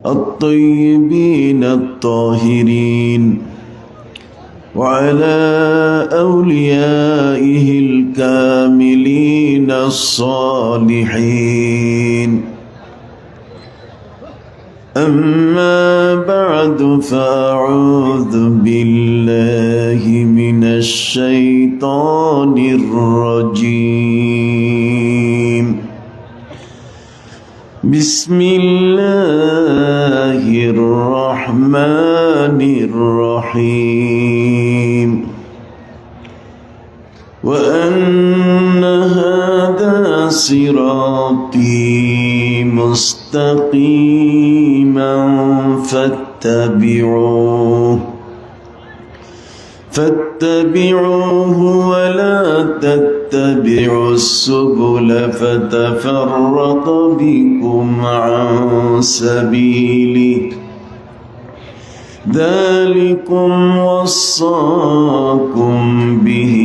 الطيبين الطاهرين وعلى أوليائه الكاملين الصالحين. أما بعد فأعوذ بالله من الشيطان الرجيم. بسم الله الرحمن الرحيم. وأن هذا صراطي مستقيما فاتبعوه ولا تتبعوا السبل فتفرق بكم عن سبيله. ذلكم وصاكم به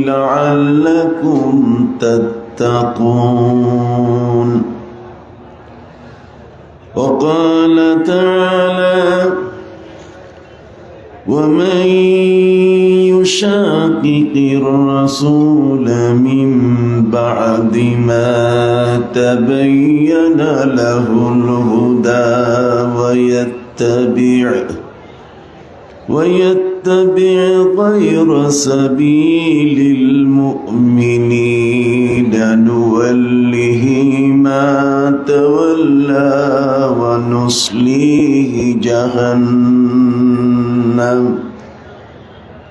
لعلكم تتقون. وقال تعالى: ومن يشاقق الرسول من بعد ما تبين له الهدى ويتبع غير سبيل المؤمنين نوله ما تولى ونصليه جهنم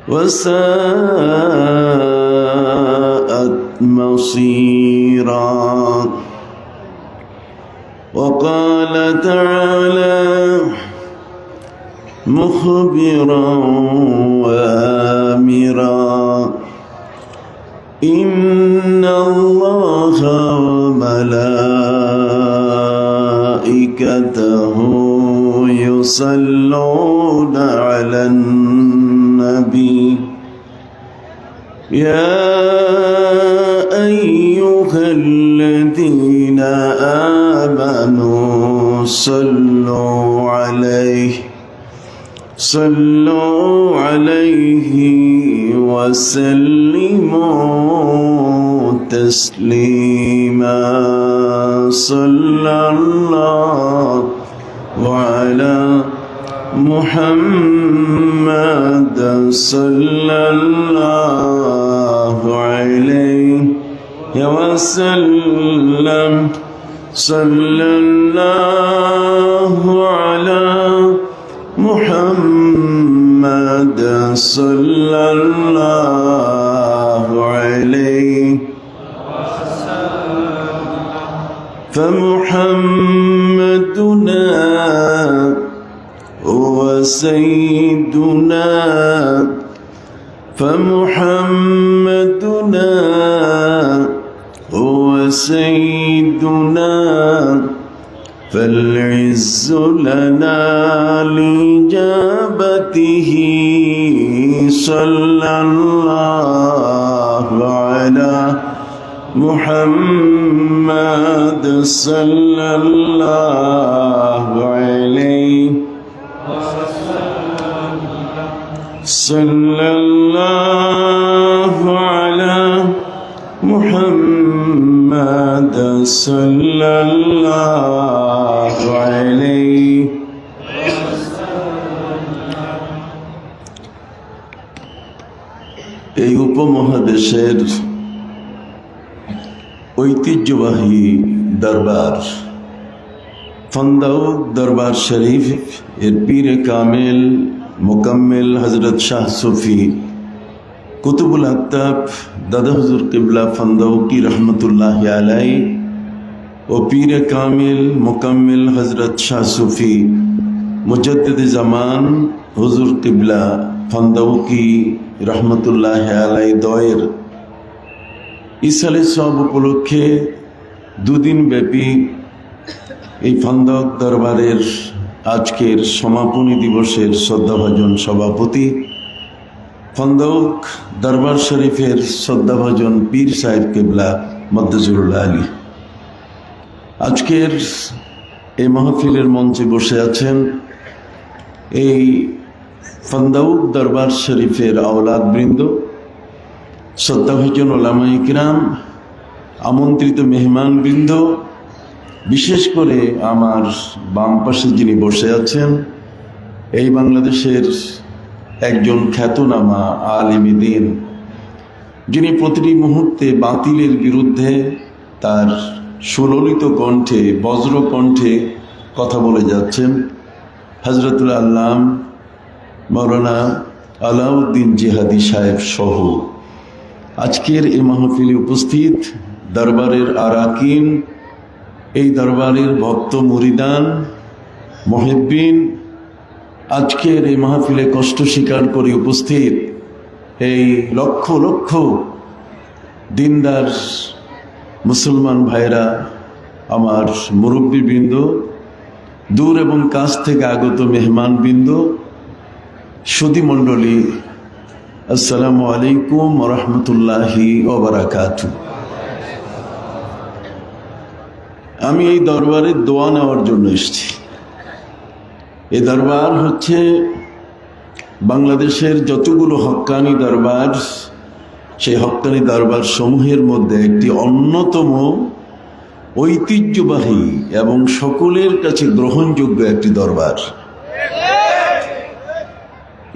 وساءت مصيرا. وقال تعالى مخبرا وآمرا: إن الله وملائكته يصلون على النبي يا أيها الذين آمنوا صلوا عليه وسلموا تسليما. صلى الله على محمد صلى الله عليه وسلم. صلى الله على محمد صلى الله عليه فمحمدنا هو سيدنا فالعز لنا لإجابته. صلى الله على محمد صلى الله عليه صلى الله على محمد صلى الله عليه। এই উপমহাদেশের ঐতিহ্যবাহী দরবার ফন্দৌক দরবার শরীফ এর পীরে কামেল মোকাম্মেল হজরত শাহ সুফি কুতুবুল আক্তাব দাদা হুজুর কিবলা ফন্দৌকি রহমতুল্লাহ আলাই ও পীরে কামেল মোকাম্মেল হজরত শাহ সুফি মুজদ্দিদ জামান হুজুর কিবলা ফন্দৌকি রহমতুল্লাহ আলাই দয়ের ইসালে সব উপলক্ষে দুদিন ব্যাপী এই ফন্দক দরবারের আজকের সমাপনী দিবসের শ্রদ্ধাভাজন সভাপতি ফন্দক দরবার শরীফের শ্রদ্ধাভাজন পীর সাহেব কিবলা মদ্দজুল্লাহ আলী। আজকের এই মাহফিলের মঞ্চে বসে আছেন এই ফান্দাউক দরবার শরীফের আওলাদ বৃন্দ, শ্রদ্ধাভাজন ওলামা ইকরাম, আমন্ত্রিত মেহমান বৃন্দ, বিশেষ করে আমার বাম পাশে যিনি বসে আছেন এই বাংলাদেশের একজন খ্যাতনামা আলেমে দ্বীন, যিনি প্রতিটি মুহূর্তে বাতিলের বিরুদ্ধে তার সুললিত কণ্ঠে, বজ্র কণ্ঠে কথা বলে যাচ্ছেন, হযরতুল আল্লাম মাওলানা আলাউদ্দিন জিহাদি সাহেব সহ আজকের এই মাহফিলে উপস্থিত দরবারের আরাকিন, এই দরবারের ভক্ত মুরিদান, মুহিব্বিন, আজকের এই মাহফিলে কষ্ট স্বীকার করে উপস্থিত এই লক্ষ লক্ষ দিনদার মুসলমান ভাইরা, আমার মুরব্বীবৃন্দ, দূর এবং কাছ থেকে আগত মেহমানবৃন্দ, সুধী মণ্ডলী, আসসালামু আলাইকুম ওয়া রাহমাতুল্লাহি ওয়া বারাকাতুহু। আমি এই দরবারে দোয়া নেওয়ার জন্য এসেছি। এই দরবার হচ্ছে বাংলাদেশের যতগুলো হক্কানি দরবার, সেই হক্কানি দরবার সমূহের মধ্যে একটি অন্যতম ঐতিহ্যবাহী এবং সকলের কাছে গ্রহণযোগ্য একটি দরবার।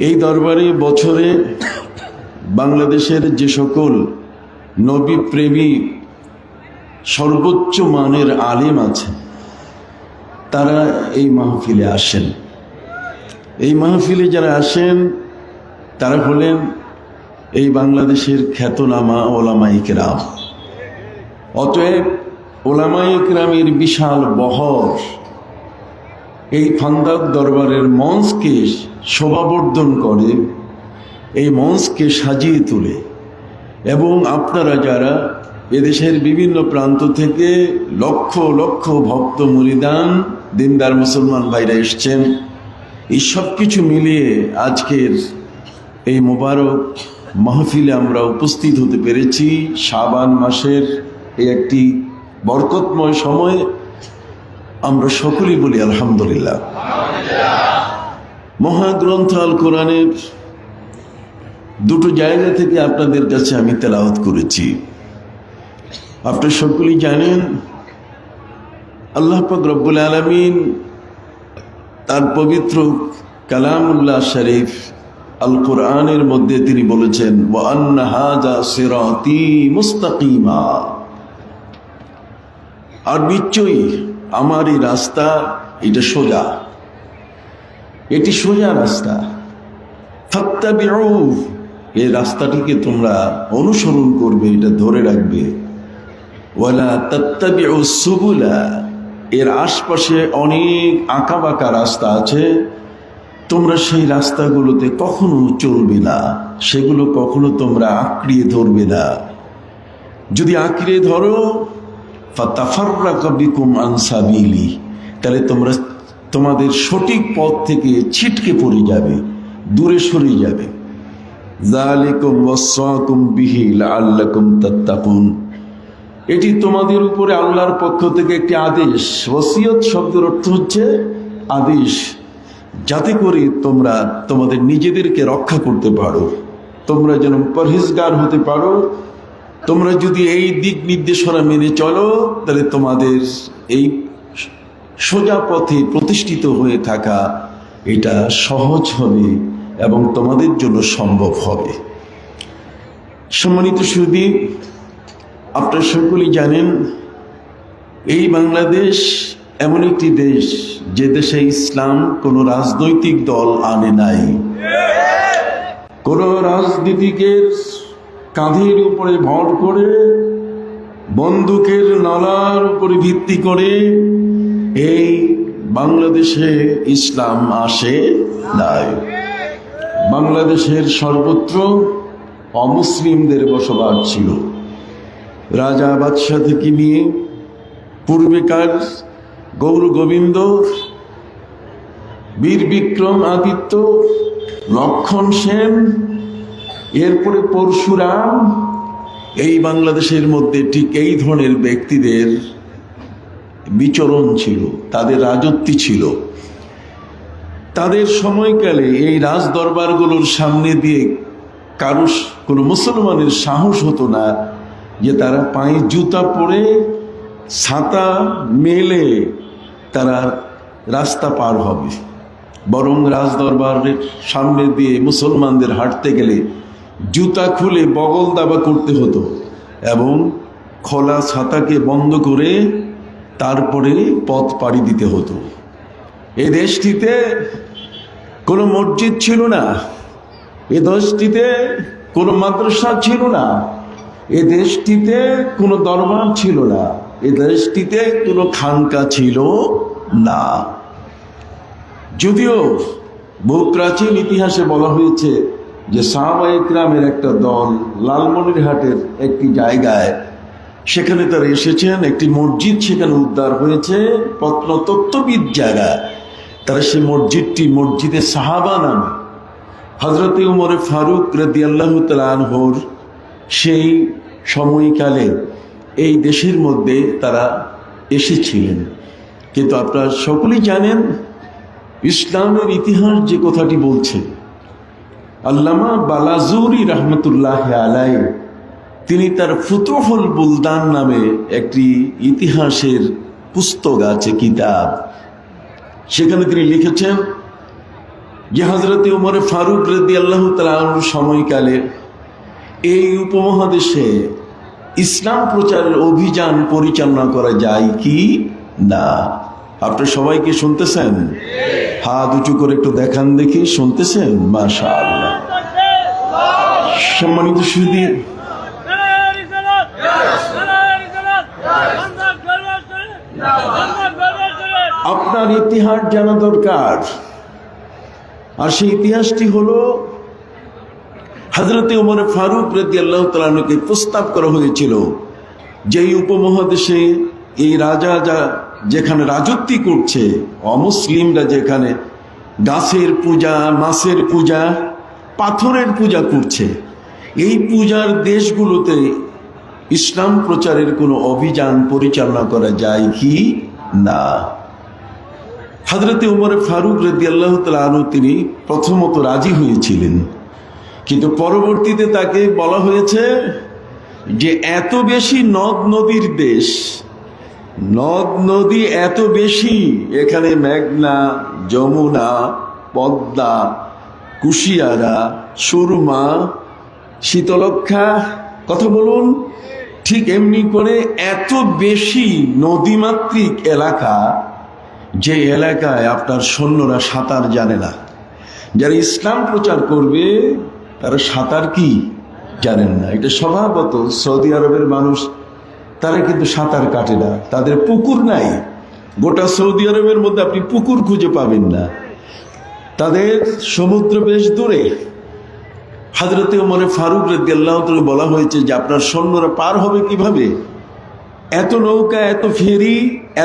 এই দরবারে বছরে বাংলাদেশের যে সকল নবী প্রেমী সর্বোচ্চ মানের আলেম আছে তারা এই মাহফিলে আসেন। এই মাহফিলে যারা আসেন তারা হলেন এই বাংলাদেশের খ্যাতনামা ওলামায়ে কেরাম। অতএব ওলামায়ে কেরামের বিশাল বহর এই ফান্দাউক দরবারের মঞ্চকে শোভাবর্ধন করে, এই মঞ্চকে সাজিয়ে তোলে। এবং আপনারা যারা এদেশের বিভিন্ন প্রান্ত থেকে লক্ষ লক্ষ ভক্ত মুরিদান দিনদার মুসলমান ভাইরা এসছেন, এই সব কিছু মিলিয়ে আজকের এই মোবারক মাহফিলে আমরা উপস্থিত হতে পেরেছি। শাবান মাসের এই একটি বরকতময় সময়, আমরা সকলেই বলি আলহামদুলিল্লাহ। মহাগ্রন্থ আল কোরআনের দুটো জায়গা থেকে আপনাদের কাছে আমি তেলাওয়াত করেছি। আপনারা সকলেই জানেন আল্লাহ পাক রব্বুল আলামিন তার পবিত্র কালামুল্লাহ শরীফ আল কোরআনের মধ্যে তিনি বলেছেন, ওয়া আন্না হাযা সিরাতি মুস্তাকিমা, আর নিশ্চয়ই আমার এই রাস্তা, এটা সোজা, এটি সোজা রাস্তা। ফাত্তাবিউ, এই রাস্তাটিকে তোমরা অনুসরণ করবে, এটা ধরে রাখবে। ওয়ালা তাত্তাবিউ সুবুলা, এর আশপাশে অনেক আঁকাবাঁকা রাস্তা আছে, তোমরা সেই রাস্তাগুলোতে কখনো চলবে না, সেগুলো কখনো তোমরা আঁকড়িয়ে ধরবে না। যদি আঁকড়িয়ে ধরো ফাতাফাররাকা বিকুম আন সাবিলি, তাহলে তোমরা তোমাদের সঠিক পথ থেকে ছিটকে পড়ে যাবে, দূরে সরে যাবে। যালিকুম ওয়াসাকুম বিহি লাআল্লাকুম তাত্তাকুন, এটি তোমাদের উপরে আল্লাহর পক্ষ থেকে একটি আদেশ। ওসিয়ত শব্দের অর্থ হচ্ছে আদেশ, যাতে করে তোমরা তোমাদের নিজেদেরকে রক্ষা করতে পারো, তোমরা যেন পরহেজগার হতে পারো। তোমরা যদি এই দিক নির্দেশনা মেনে চলো, তাহলে তোমাদের এই সোজা পথে প্রতিষ্ঠিত হয়ে থাকা এটা সহজ হবে এবং তোমাদের জন্য সম্ভব হবে। সম্মানিত সুধী, আপনারা সকলেই জানেন এই বাংলাদেশ এমন একটি দেশ যে দেশে ইসলাম কোনো রাজনৈতিক দল আনে নাই। কোন রাজনীতিকের কাঁধের উপরে ভর করে, বন্দুকের নালার উপরে ভিত্তি করে এই বাংলাদেশে ইসলাম আসে নাই। বাংলাদেশের সর্বত্র অমুসলিমদের বসবাস ছিল। রাজা বাদশাহ থেকে নিয়ে পূর্বেকার গৌর গোবিন্দ, বীর বিক্রম আদিত্য, লক্ষণ সেন, এরপরে পরশুরাম, এই বাংলাদেশের মধ্যে ঠিক এই ধরনের ব্যক্তিদের বিচরণ ছিল, তাদের রাজত্ব ছিল। তাদের সময়কালে এই রাজ দরবারগুলোর সামনে দিয়ে কোনো মুসলমানের সাহস হতো না যে তারা পায়ে জুতা পরে ছাতা মেলে তারা রাস্তা পার হবে। বরং রাজ দরবারের সামনে দিয়ে মুসলমানদের হাঁটতে গেলে জুতা খুলে বগল দাবা করতে হতো এবং খোলা ছাতাকে বন্ধ করে তারপরে পথ পাড়ি দিতে হতো। এ দেশটিতে কোনো মসজিদ ছিল না, এ দেশটিতে কোনো মাদ্রাসা ছিল না, এ দেশটিতে কোনো দরবার ছিল না, এ দেশটিতে কোনো খানকা ছিল না। যদিও বহু প্রাচীন ইতিহাসে বলা হয়েছে যে সাহাবায়ে কেরামের একটা দল লালমনিরহাটের একটি জায়গায়, সেখানে তারা এসেছেন, একটি মসজিদ সেখানে উদ্ধার হয়েছে প্রত্নতত্ত্ববিদ জায়গা। তারা সেই মসজিদটি মসজিদে সাহাবা নামে, হযরত উমর ফারুক রাদিয়াল্লাহু তাআলা আনহুর সেই সময়কালে এই দেশের মধ্যে তারা এসেছিলেন। কিন্তু আপনারা সকলেই জানেন ইসলামের ইতিহাস যে কথাটি বলছে, আল্লামা বালাজুরি রহমতুল্লাহ আলাইহি তিনি তার ফুতুহুল বুলদান নামে একটি ইতিহাসের পুস্তক আছে, কিতাব, সেখানে তিনি লিখেছেন যে হযরত উমর ফারুক রাদিয়াল্লাহু তাআলা আনহুর সময়কালে এই উপমহাদেশে ইসলাম প্রচারের অভিযান পরিচালনা করা যায় কি না। আপনি সবাইকে শুনতেছেন? হাত উঁচু করে একটু দেখান দেখি, শুনতেছেন? মাশাআল্লাহ। সম্মানিত সুধী, আপনার ইতিহাস জানা দরকার। আর সেই ইতিহাসটি হলো হযরত উমর ফারুক রাদিয়াল্লাহু তাআলা আনহুকে প্রস্তাব করা হয়েছিল যে এই উপমহাদেশে এই রাজা যেখানে রাজত্ব করছে, অমুসলিমরা যেখানে গাছের পূজা, মাছের পূজা, পাথরের পূজা করছে, এই পূজার দেশগুলোতে ইসলাম প্রচারের কোনো অভিযান পরিচালনা করা যায় কি না। হযরত উমর ফারুক রাদিয়াল্লাহু তাআলা আনহু তিনি প্রথমত রাজি হয়েছিলেন, কিন্তু পরবর্তীতে তাকে বলা হয়েছে যে এত বেশি নদ নদীর দেশ, নদ নদী এত বেশি, এখানে মেঘনা, যমুনা, পদ্মা, কুশিয়ারা, সুরমা, শীতলক্ষা, কথা বলুন, ঠিক এমনি করে এত বেশি নদীমাতৃক এলাকা, যে এলাকায় আপনার সৈন্যরা সাঁতার জানে না। যারা ইসলাম প্রচার করবে তারা সাঁতার কি জানেন না। এটা স্বভাবত সৌদি আরবের মানুষ, তারা কিন্তু সাঁতার কাটে না, তাদের পুকুর নাই। গোটা সৌদি আরবের মধ্যে আপনি পুকুর খুঁজে পাবেন না, তাদের সমুদ্র বেশ দূরে। হযরত উমর ফারুক রাদিয়াল্লাহু তাআলা বলা হয়েছে যে আপনার সৈন্যরা পার হবে কিভাবে? এত নৌকা, এত ফেরি,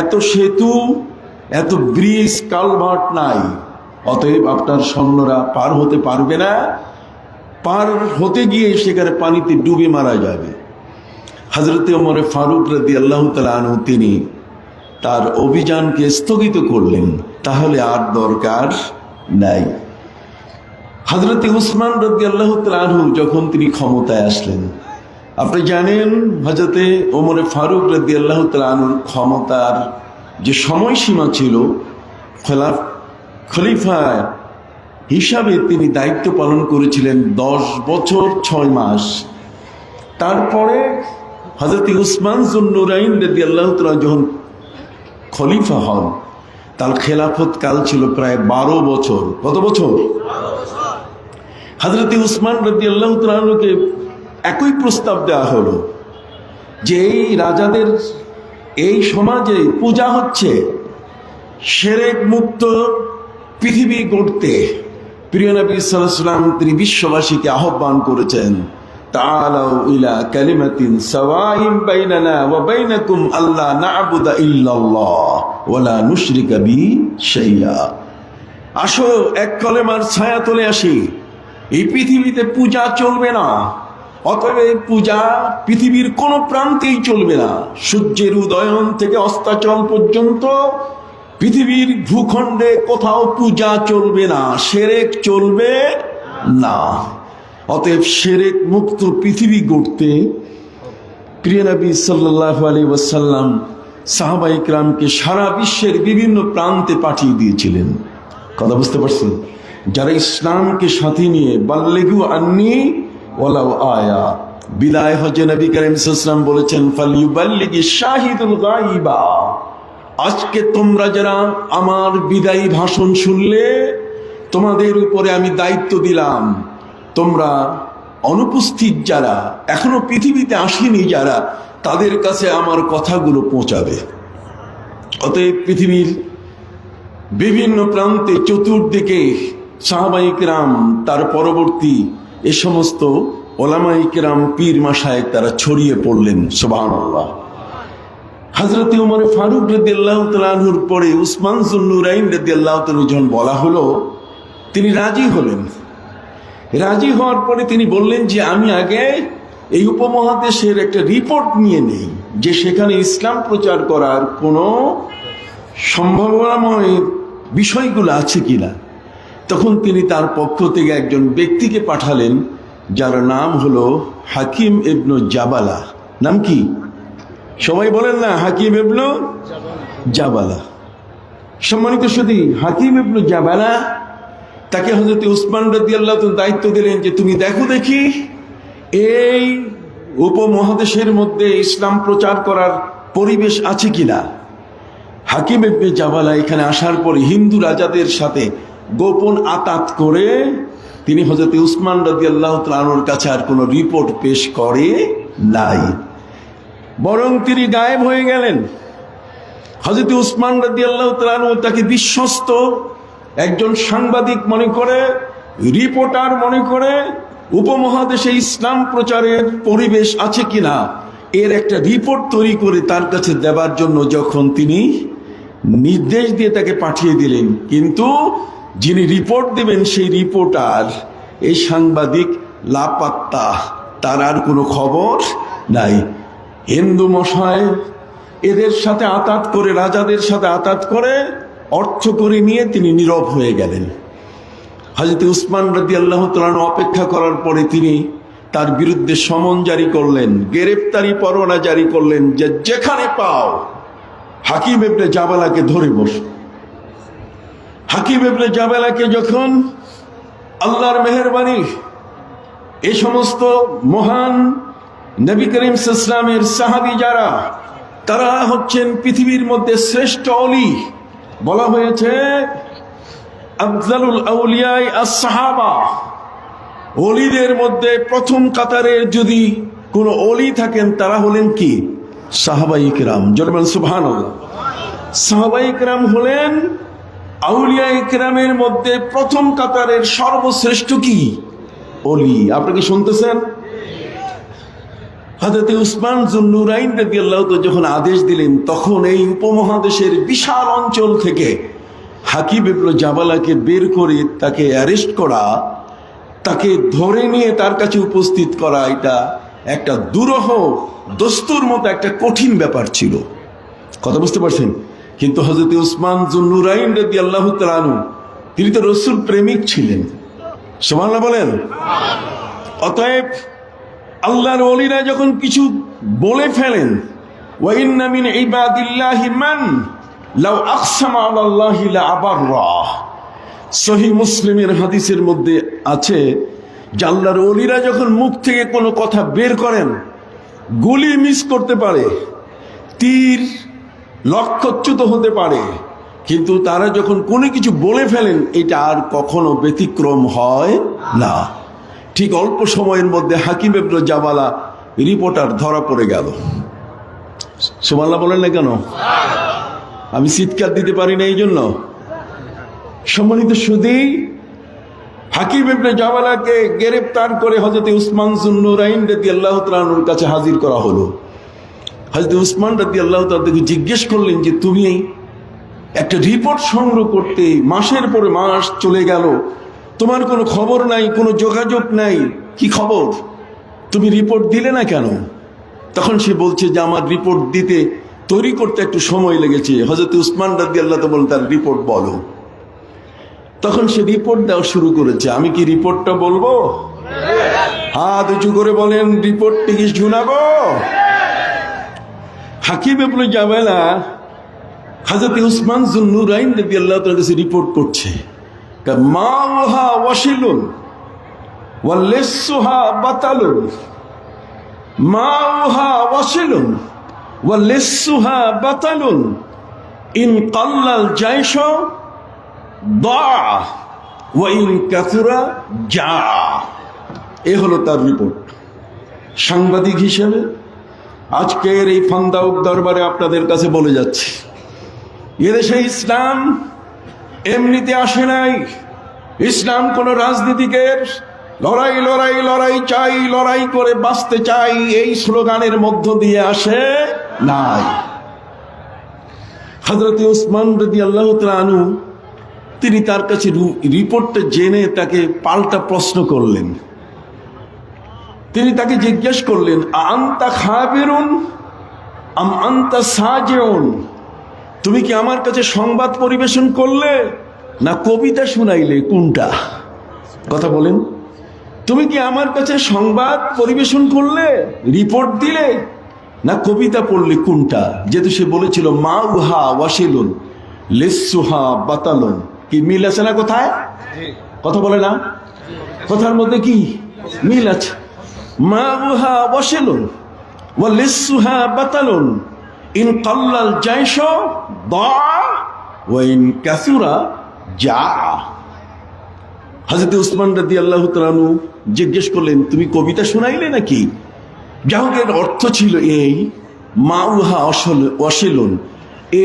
এত সেতু, এত ব্রিজ, কালভার্ট নাই, অতএব আপনার সৈন্যরা পার হতে পারবে না, পার হতে গিয়ে সেখানে পানিতে ডুবে মারা যাবে। হযরত উমর ফারুক রাদিয়াল্লাহু তাআলা আনহু তিনি তার অভিযানকে স্থগিত করলেন, তাহলে আর দরকার নাই। হযরত উসমান রাদিয়াল্লাহু তাআলা আনহু যখন তিনি ক্ষমতায় আসলেন, আপনি জানেন হযরত ওমর ফারুক রাদিয়াল্লাহু তাআলা আনহুর ক্ষমতার যে সময়সীমা ছিল, খলিফা হিসাবে তিনি দায়িত্ব পালন করেছিলেন 10 বছর 6 মাস। তারপরে হযরত উসমান যুন্নুরাইন রাদিয়াল্লাহু তাআলা যখন খলিফা হন, তার খেলাফত কাল ছিল প্রায় 12 বছর। কত বছর? হযরত উসমান রাদিয়াল্লাহু তাআলা আনহুকে একই প্রস্তাব দেওয়া হলো যে এই রাজাদের এই সমাজে পূজা হচ্ছে, শিরক মুক্ত পৃথিবী গড়তে প্রিয় নবী সাল্লাল্লাহু আলাইহি ওয়াসাল্লাম তিনি বিশ্ববাসীকে আহ্বান করেছেন, তাআলাউ ইলা কালিমাতিন সাওয়াইন বাইনানা ওয়া বাইনাকুম আল্লা না'বুদা ইল্লাল্লাহ ওয়া লা নুশরিকা বিহি শাইআ। আসো এক কলেমার ছায়া তলে আসি, এই পৃথিবীতে পূজা চলবে না, অতএব এই পূজা পৃথিবীর কোন প্রান্তেই চলবে না। সূর্যের উদয়ন থেকে অস্তাচল পর্যন্ত পৃথিবীর ভূখণ্ডে কোথাও পূজা চলবে না, শিরক চলবে না। অতএব শিরক মুক্ত পৃথিবী গড়তে প্রিয় নবী সাল্লাল্লাহু আলাইহি ওয়াসাল্লাম সাহাবায়ে কেরামকে সারা বিশ্বের বিভিন্ন প্রান্তে পাঠিয়ে দিয়েছিলেন। কথা বুঝতে পারছেন? যারা ইসলামকে সাথে নিয়ে বাল্লিগু আন্নি ওয়ালাউ আয়া, বিদায় হজে নবী করিম সাল্লাল্লাহু আলাইহি ওয়াসাল্লাম বলেছেন ফালিয়ুবাল্লিগি শাহিদুল গায়বা, আজকে তোমরা যারা আমার বিদায়ী ভাষণ শুনলে তোমাদের উপরে আমি দায়িত্ব দিলাম, তোমরা অনুপস্থিত যারা এখনো পৃথিবীতে আসেনি যারা, তাদের কাছে আমার কথাগুলো পৌঁছাবে। অতএব পৃথিবীর বিভিন্ন প্রান্তে চতুর্দিকে সাহাবায়ে কেরাম, তার পরবর্তী এ সমস্ত ওলামায়ে কেরাম, পীর মাশায়েখ তারা ছড়িয়ে পড়লেন। সুবহানাল্লাহ। হযরত উমর ফারুক রাদিয়াল্লাহু তাআলা আনহুর পরে উসমান যুন্নুরাইন রাদিয়াল্লাহু তাআলা যখন বলা হলো, তিনি রাজি হলেন। রাজি হওয়ার পরে তিনি বললেন যে আমি আগে এই উপমহাদেশের একটা রিপোর্ট নিয়ে নেই যে সেখানে ইসলাম প্রচার করার কোনো সম্ভাবনাময় বিষয়গুলো আছে কিনা। তখন তিনি তার পক্ষ থেকে একজন ব্যক্তিকে পাঠালেন যার নাম হলো হাকিম ইবনু জাবালা। নাম কি? সবাই বলেন না, হাকিম ইবনু জাবালা। সম্মানিত সুধী, হাকিম ইবনু জাবালা তাকে হযরত উসমান রাদিয়াল্লাহু তাআলা দায়িত্ব দিলেন যে তুমি দেখো দেখি এই উপমহাদেশের মধ্যে ইসলাম প্রচার করার পরিবেশ আছে কিনা। হাকিম ইবনে জাবালা এখানে আসার পরে হিন্দু রাজাদের সাথে গোপন আতাত করে তিনি হযরত উসমান রাদিয়াল্লাহু তাআলা আনহুর কাছে আর কোনো রিপোর্ট পেশ করে নাই, বরং তিনি গায়েব হয়ে গেলেন। হযরত উসমান রাদিয়াল্লাহু তাআলা আনহু তাকে বিশ্বস্ত একজন সাংবাদিক মনে করে, রিপোর্টার মনে করে, উপমহাদেশে ইসলাম প্রচারের পরিবেশ আছে কিনা এর একটা রিপোর্ট তৈরি করে তার কাছে দেবার জন্য যখন তিনি নির্দেশ দিয়ে তাকে পাঠিয়ে দিলেন, কিন্তু যিনি রিপোর্ট দেবেন সেই রিপোর্টার, এই সাংবাদিক লাপাত্তা, তার আর কোনো খবর নাই। হিন্দু মশাই এদের সাথে আতাত করে, রাজাদের সাথে আতাত করে অর্থ করে নিয়ে তিনি নীরব হয়ে গেলেন। হযরত উসমান রাদিয়াল্লাহু তাআলা অপেক্ষা করার পরে তিনি তার বিরুদ্ধে সমন জারি করলেন, গ্রেফতারি পরোয়ানা জারি করলেন যে যেখানে পাও হাকিম ইবনে জাবালাকে ধরে বসো। হাকিম ইবনে জাবালাকে যখন আল্লাহর মেহেরবানি এই সমস্ত মহান নবী করিম সাল্লাল্লাহু আলাইহি ওয়াসাল্লামের সাহাবী যারা, তারা হচ্ছেন পৃথিবীর মধ্যে শ্রেষ্ঠ অলি, বলা হয়েছে আফজালুল আউলিয়া আস-সাহাবা, অলিদের মধ্যে প্রথম কাতারের যদি কোনো অলি থাকেন তারা হলেন কি? সাহাবায়ে কেরাম। জোরে সুবহানাল্লাহ। সাহাবায়ে কেরাম হলেন আউলিয়া কেরামের মধ্যে প্রথম কাতারের সর্বশ্রেষ্ঠ কি? অলি। আপনি কি শুনতেছেন? হযরত উসমান যুন্নুরাইন রাদিয়াল্লাহু তাআলা যখন আদেশ দিলেন, তখন এই উপমহাদেশের বিশাল অঞ্চল থেকে হাকিম ইবনে জাবালাকে বের করে তাকে অ্যারেস্ট করা, তাকে ধরে নিয়ে তার কাছে উপস্থিত করা, এটা একটা দুরূহ দস্তুর মতো একটা কঠিন ব্যাপার ছিল। কথা বুঝতে পারছেন? কিন্তু হযরত উসমান যুন্নুরাইন রাদিয়াল্লাহু তাআলা আনহু তিনি তো রাসূল প্রেমিক ছিলেন। সুবহানাল্লাহ বলেন। অতএব আল্লাহর ওলিরা যখন কিছু বলে ফেলেন, ওয়া ইন্না মিন ইবাদিল্লাহি মান লাউ আকসামা আলাল্লাহি লা আবাররা, সহিহ মুসলিমের হাদিসের মধ্যে আছে যে আল্লাহর ওলিরা যখন মুখ থেকে কোনো কথা বের করেন, গুলি মিস করতে পারে, তীর লক্ষ্যচ্যুত হতে পারে, কিন্তু তারা যখন কোনো কিছু বলে ফেলেন এটা আর কখনো ব্যতিক্রম হয় না। ঠিক অল্প সময়ের মধ্যে হাকিম ইবনে জাবালা রিপোর্টার ধরা পড়ে গেল। সুবহানাল্লাহ বলেন না কেন? আমি চিৎকার দিতে পারি না এই জন্য। সম্মানিত সুধী, হাকিম ইবনে জাবালাকে গ্রেফতার করে হযরত উসমান যুন্নুরাইন রাদিয়াল্লাহু তাআলা আনহুর কাছে হাজির করা হলো। হযরত উসমান রাদিয়াল্লাহু তাআলা তাকে জিজ্ঞেস করলেন যে তুমি একটা রিপোর্ট সংগ্রহ করতে মাসের পরে মাস চলে গেল, তোমার কোনো খবর নাই, কোনো যোগাযোগ নাই, কি খবর? তুমি রিপোর্ট দিলে না কেন? তখন সে বলছে যে আমার রিপোর্ট দিতে তৈরি করতে একটু সময় লেগেছে। হযরত উসমান রাদিয়াল্লাহু তাআলা বলেন তার রিপোর্ট বলো। তখন সে রিপোর্ট দেওয়া শুরু করেছে। আমি কি রিপোর্টটা বলবো? হাত উঁচু করে বলেন, রিপোর্টটি কি শোনাবো? হাকিম ইবনে জাবালা হযরত উসমান যুন্নুরাইন রাদিয়াল্লাহু তাআলার কাছে রিপোর্ট করছে, মাউহা ওয়াশিলুন ওয়া লিসসুহা বাতালুন, মাউহা ওয়াশিলুন ওয়া লিসসুহা বাতালুন, ইন কাল্লাল জাইশ দা ওয়া ইন কাসুরা জা। এ হলো তার রিপোর্ট। সাংবাদিক হিসেবে আজকের এই ফান্দাউক দরবারে আপনাদের কাছে বলে যাচ্ছি, এদেশে ইসলাম এমনিতে আসে নাই। ইসলাম কোন রাজনীতিকের লড়াই লড়াই লড়াই চাই, লড়াই করে বাঁচতে চাই এই স্লোগানের মধ্য দিয়ে আসে নাই। হযরত উসমান রাদিয়াল্লাহু তাআলা আনহু তিনি তার কাছে রিপোর্টটা জেনে তাকে পাল্টা প্রশ্ন করলেন। তিনি তাকে জিজ্ঞেস করলেন, আনতা খাবিরুন আম আনতা সাজিউন, তুমি কি আমার কাছে সংবাদ পরিবেশন করলে না কবিতা শুনাইলে, কোনটা? কথা বলেন। তুমি কি আমার কাছে সংবাদ পরিবেশন করলে, রিপোর্ট দিলে, না কবিতা পড়লে, কোনটা? যেহেতু সে বলেছিল মাউহা ওয়াশিলুন লিসসুহা বাতালুন, কি মিল আছে না? কোথায়? কথা বলে না? কথার মধ্যে কি মিল আছে? মাউহা ওয়াশিলুন ওয়া লিসসুহা বাতালুন, ইন কাল্লাল জাইশ দা ওয়া ইন কাসুরা জা। হযরত উসমান রাদিয়াল্লাহু তাআলা আনহু জিজ্ঞেস করলেন, তুমি কবিতা শোনাইলে নাকি? যাহোকের অর্থ ছিল এই, মাউহা ওয়াশিলুন,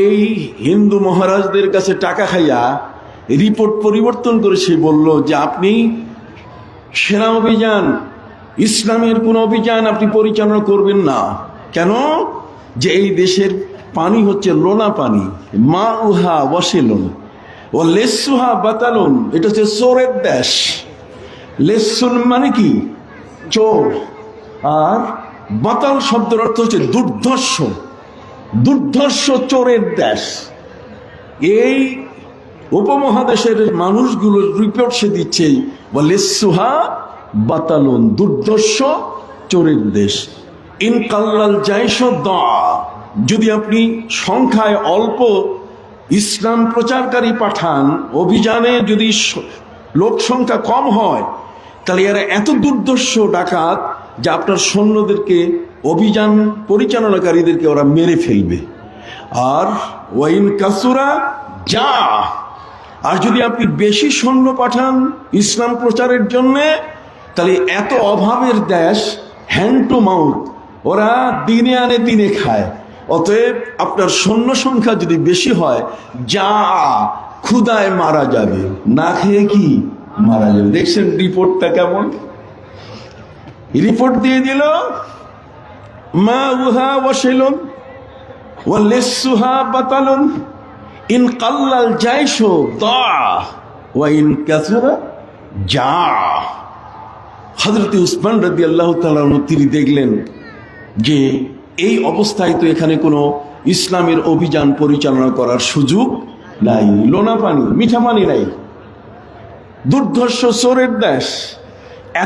এই হিন্দু মহারাজদের কাছে টাকা খাইয়া রিপোর্ট পরিবর্তন করে সে বলল যে আপনি সেনা অভিযান, ইসলামের কোন অভিযান আপনি পরিচালনা করবেন না। কেন? যে এই দেশের পানি হচ্ছে লোনা পানি। মাউহা ওয়াশিলুন ও লিসসুহা বাতালুন, এটা হচ্ছে চোরের দেশ। লিসসুন মানে কি? চোর। আর বাতাল শব্দের অর্থ হচ্ছে দুর্ধর্ষ, দুর্ধর্ষ চোরের দেশ। এই উপমহাদেশের মানুষগুলোর রিপোর্ট সে দিচ্ছে, লিসসুহা বাতালুন, দুর্ধর্ষ চোরের দেশ। ইন কাল্লাল জাইশ দা, যদি আপনি সংখ্যায় অল্প ইসলাম প্রচারকারী পাঠান, অভিযানে যদি লোক সংখ্যা কম হয়, তাহলে এরা এত দুর্ধর্ষ ডাকাত যে আপনার সৈন্যদেরকে, অভিযান পরিচালনাকারীদেরকে ওরা মেরে ফেলবে। আর ওয়াইন কাসুরা যা, আর যদি আপনি বেশি সৈন্য পাঠান ইসলাম প্রচারের জন্য, তাহলে এত অভাবের দেশ, হ্যান্ড টু মাউথ, ওরা দিনে আনে দিনে খায়। অতএব আপনার সৈন্য সংখ্যা যদি বেশি হয়, যা ক্ষুধায় মারা যাবে, না খেয়ে কি মারা যাবে। দেখছেন রিপোর্টটা কেমন? রিপোর্ট দিয়ে দিল, মাউহা ওয়াশিলুন ওয়া লিসসুহা বাতালুন, ইন কাল্লাল জাইশ দা ওয়া ইন কাসুরা যা। হযরত উসমান রাদিয়াল্লাহু তাআলা তিনি দেখলেন যে এই অবস্থায় তো এখানে কোনো ইসলামের অভিযান পরিচালনা করার সুযোগ নাই। লোনা পানি, মিঠা পানি নাই, দুর্ধর্ষ চোরের দেশ,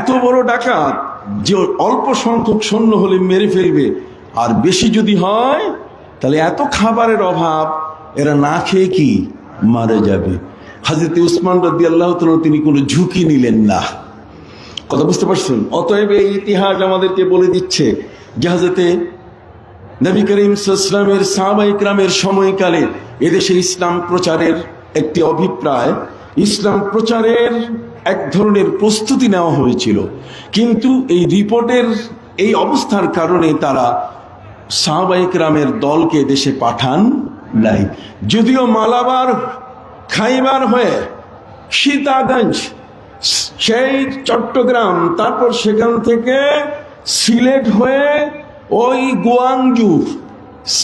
এত বড় ডাকাত যে অল্প সংখ্যক সৈন্য হলে মেরে ফেলবে, আর বেশি যদি হয় তাহলে এত খাবারের অভাব, এরা না খেয়ে কি মারা যাবে। হযরত উসমান রাদিয়াল্লাহু তাআলা তিনি কোনো ঝুঁকি নিলেন না। কথা বুঝতে পারছেন? অতএব এই ইতিহাস আমাদেরকে বলে দিচ্ছে যে হযরতে নবী করিম সাল্লাল্লাহু আলাইহি ওয়াসাল্লামের সাহাবায়ে কেরামের সময়কালে এদেশে ইসলাম প্রচারের একটি অভিপ্রায়, ইসলাম প্রচারের এক ধরনের প্রস্তুতি নেওয়া হয়েছিল। কিন্তু এই রিপোর্টের এই অবস্থার কারণে তারা সাহাবায়ে কেরামের দলকে দেশে পাঠান নাই। যদিও মালাবার, খাইবার হয়ে সীতাগঞ্জ, সেই চট্টগ্রাম, তারপর সেখান থেকে সিলেট হয়ে ওই গুয়াংজু,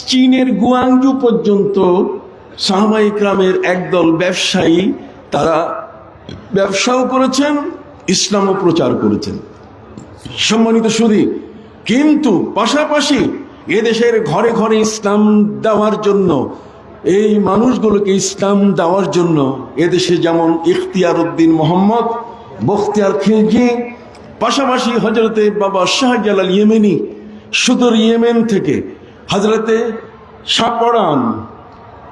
চীনের গুয়াংজু পর্যন্ত সাহাবায়ে কেরামের একদল ব্যবসায়ী, তারা ব্যবসাও করেছেন, ইসলামও প্রচার করেছেন। সম্মানিত সুধী, কিন্তু পাশাপাশি এদেশের ঘরে ঘরে ইসলাম দেওয়ার জন্য, এই মানুষগুলোকে ইসলাম দেওয়ার জন্য এদেশে যেমন ইখতিয়ার উদ্দিন মোহাম্মদ বখতিয়ার খিলজি, পাশাপাশি হজরতে বাবা শাহজালাল ইয়েমেনি সুদূর ইয়েমেন থেকে, হজরতে শাপরান,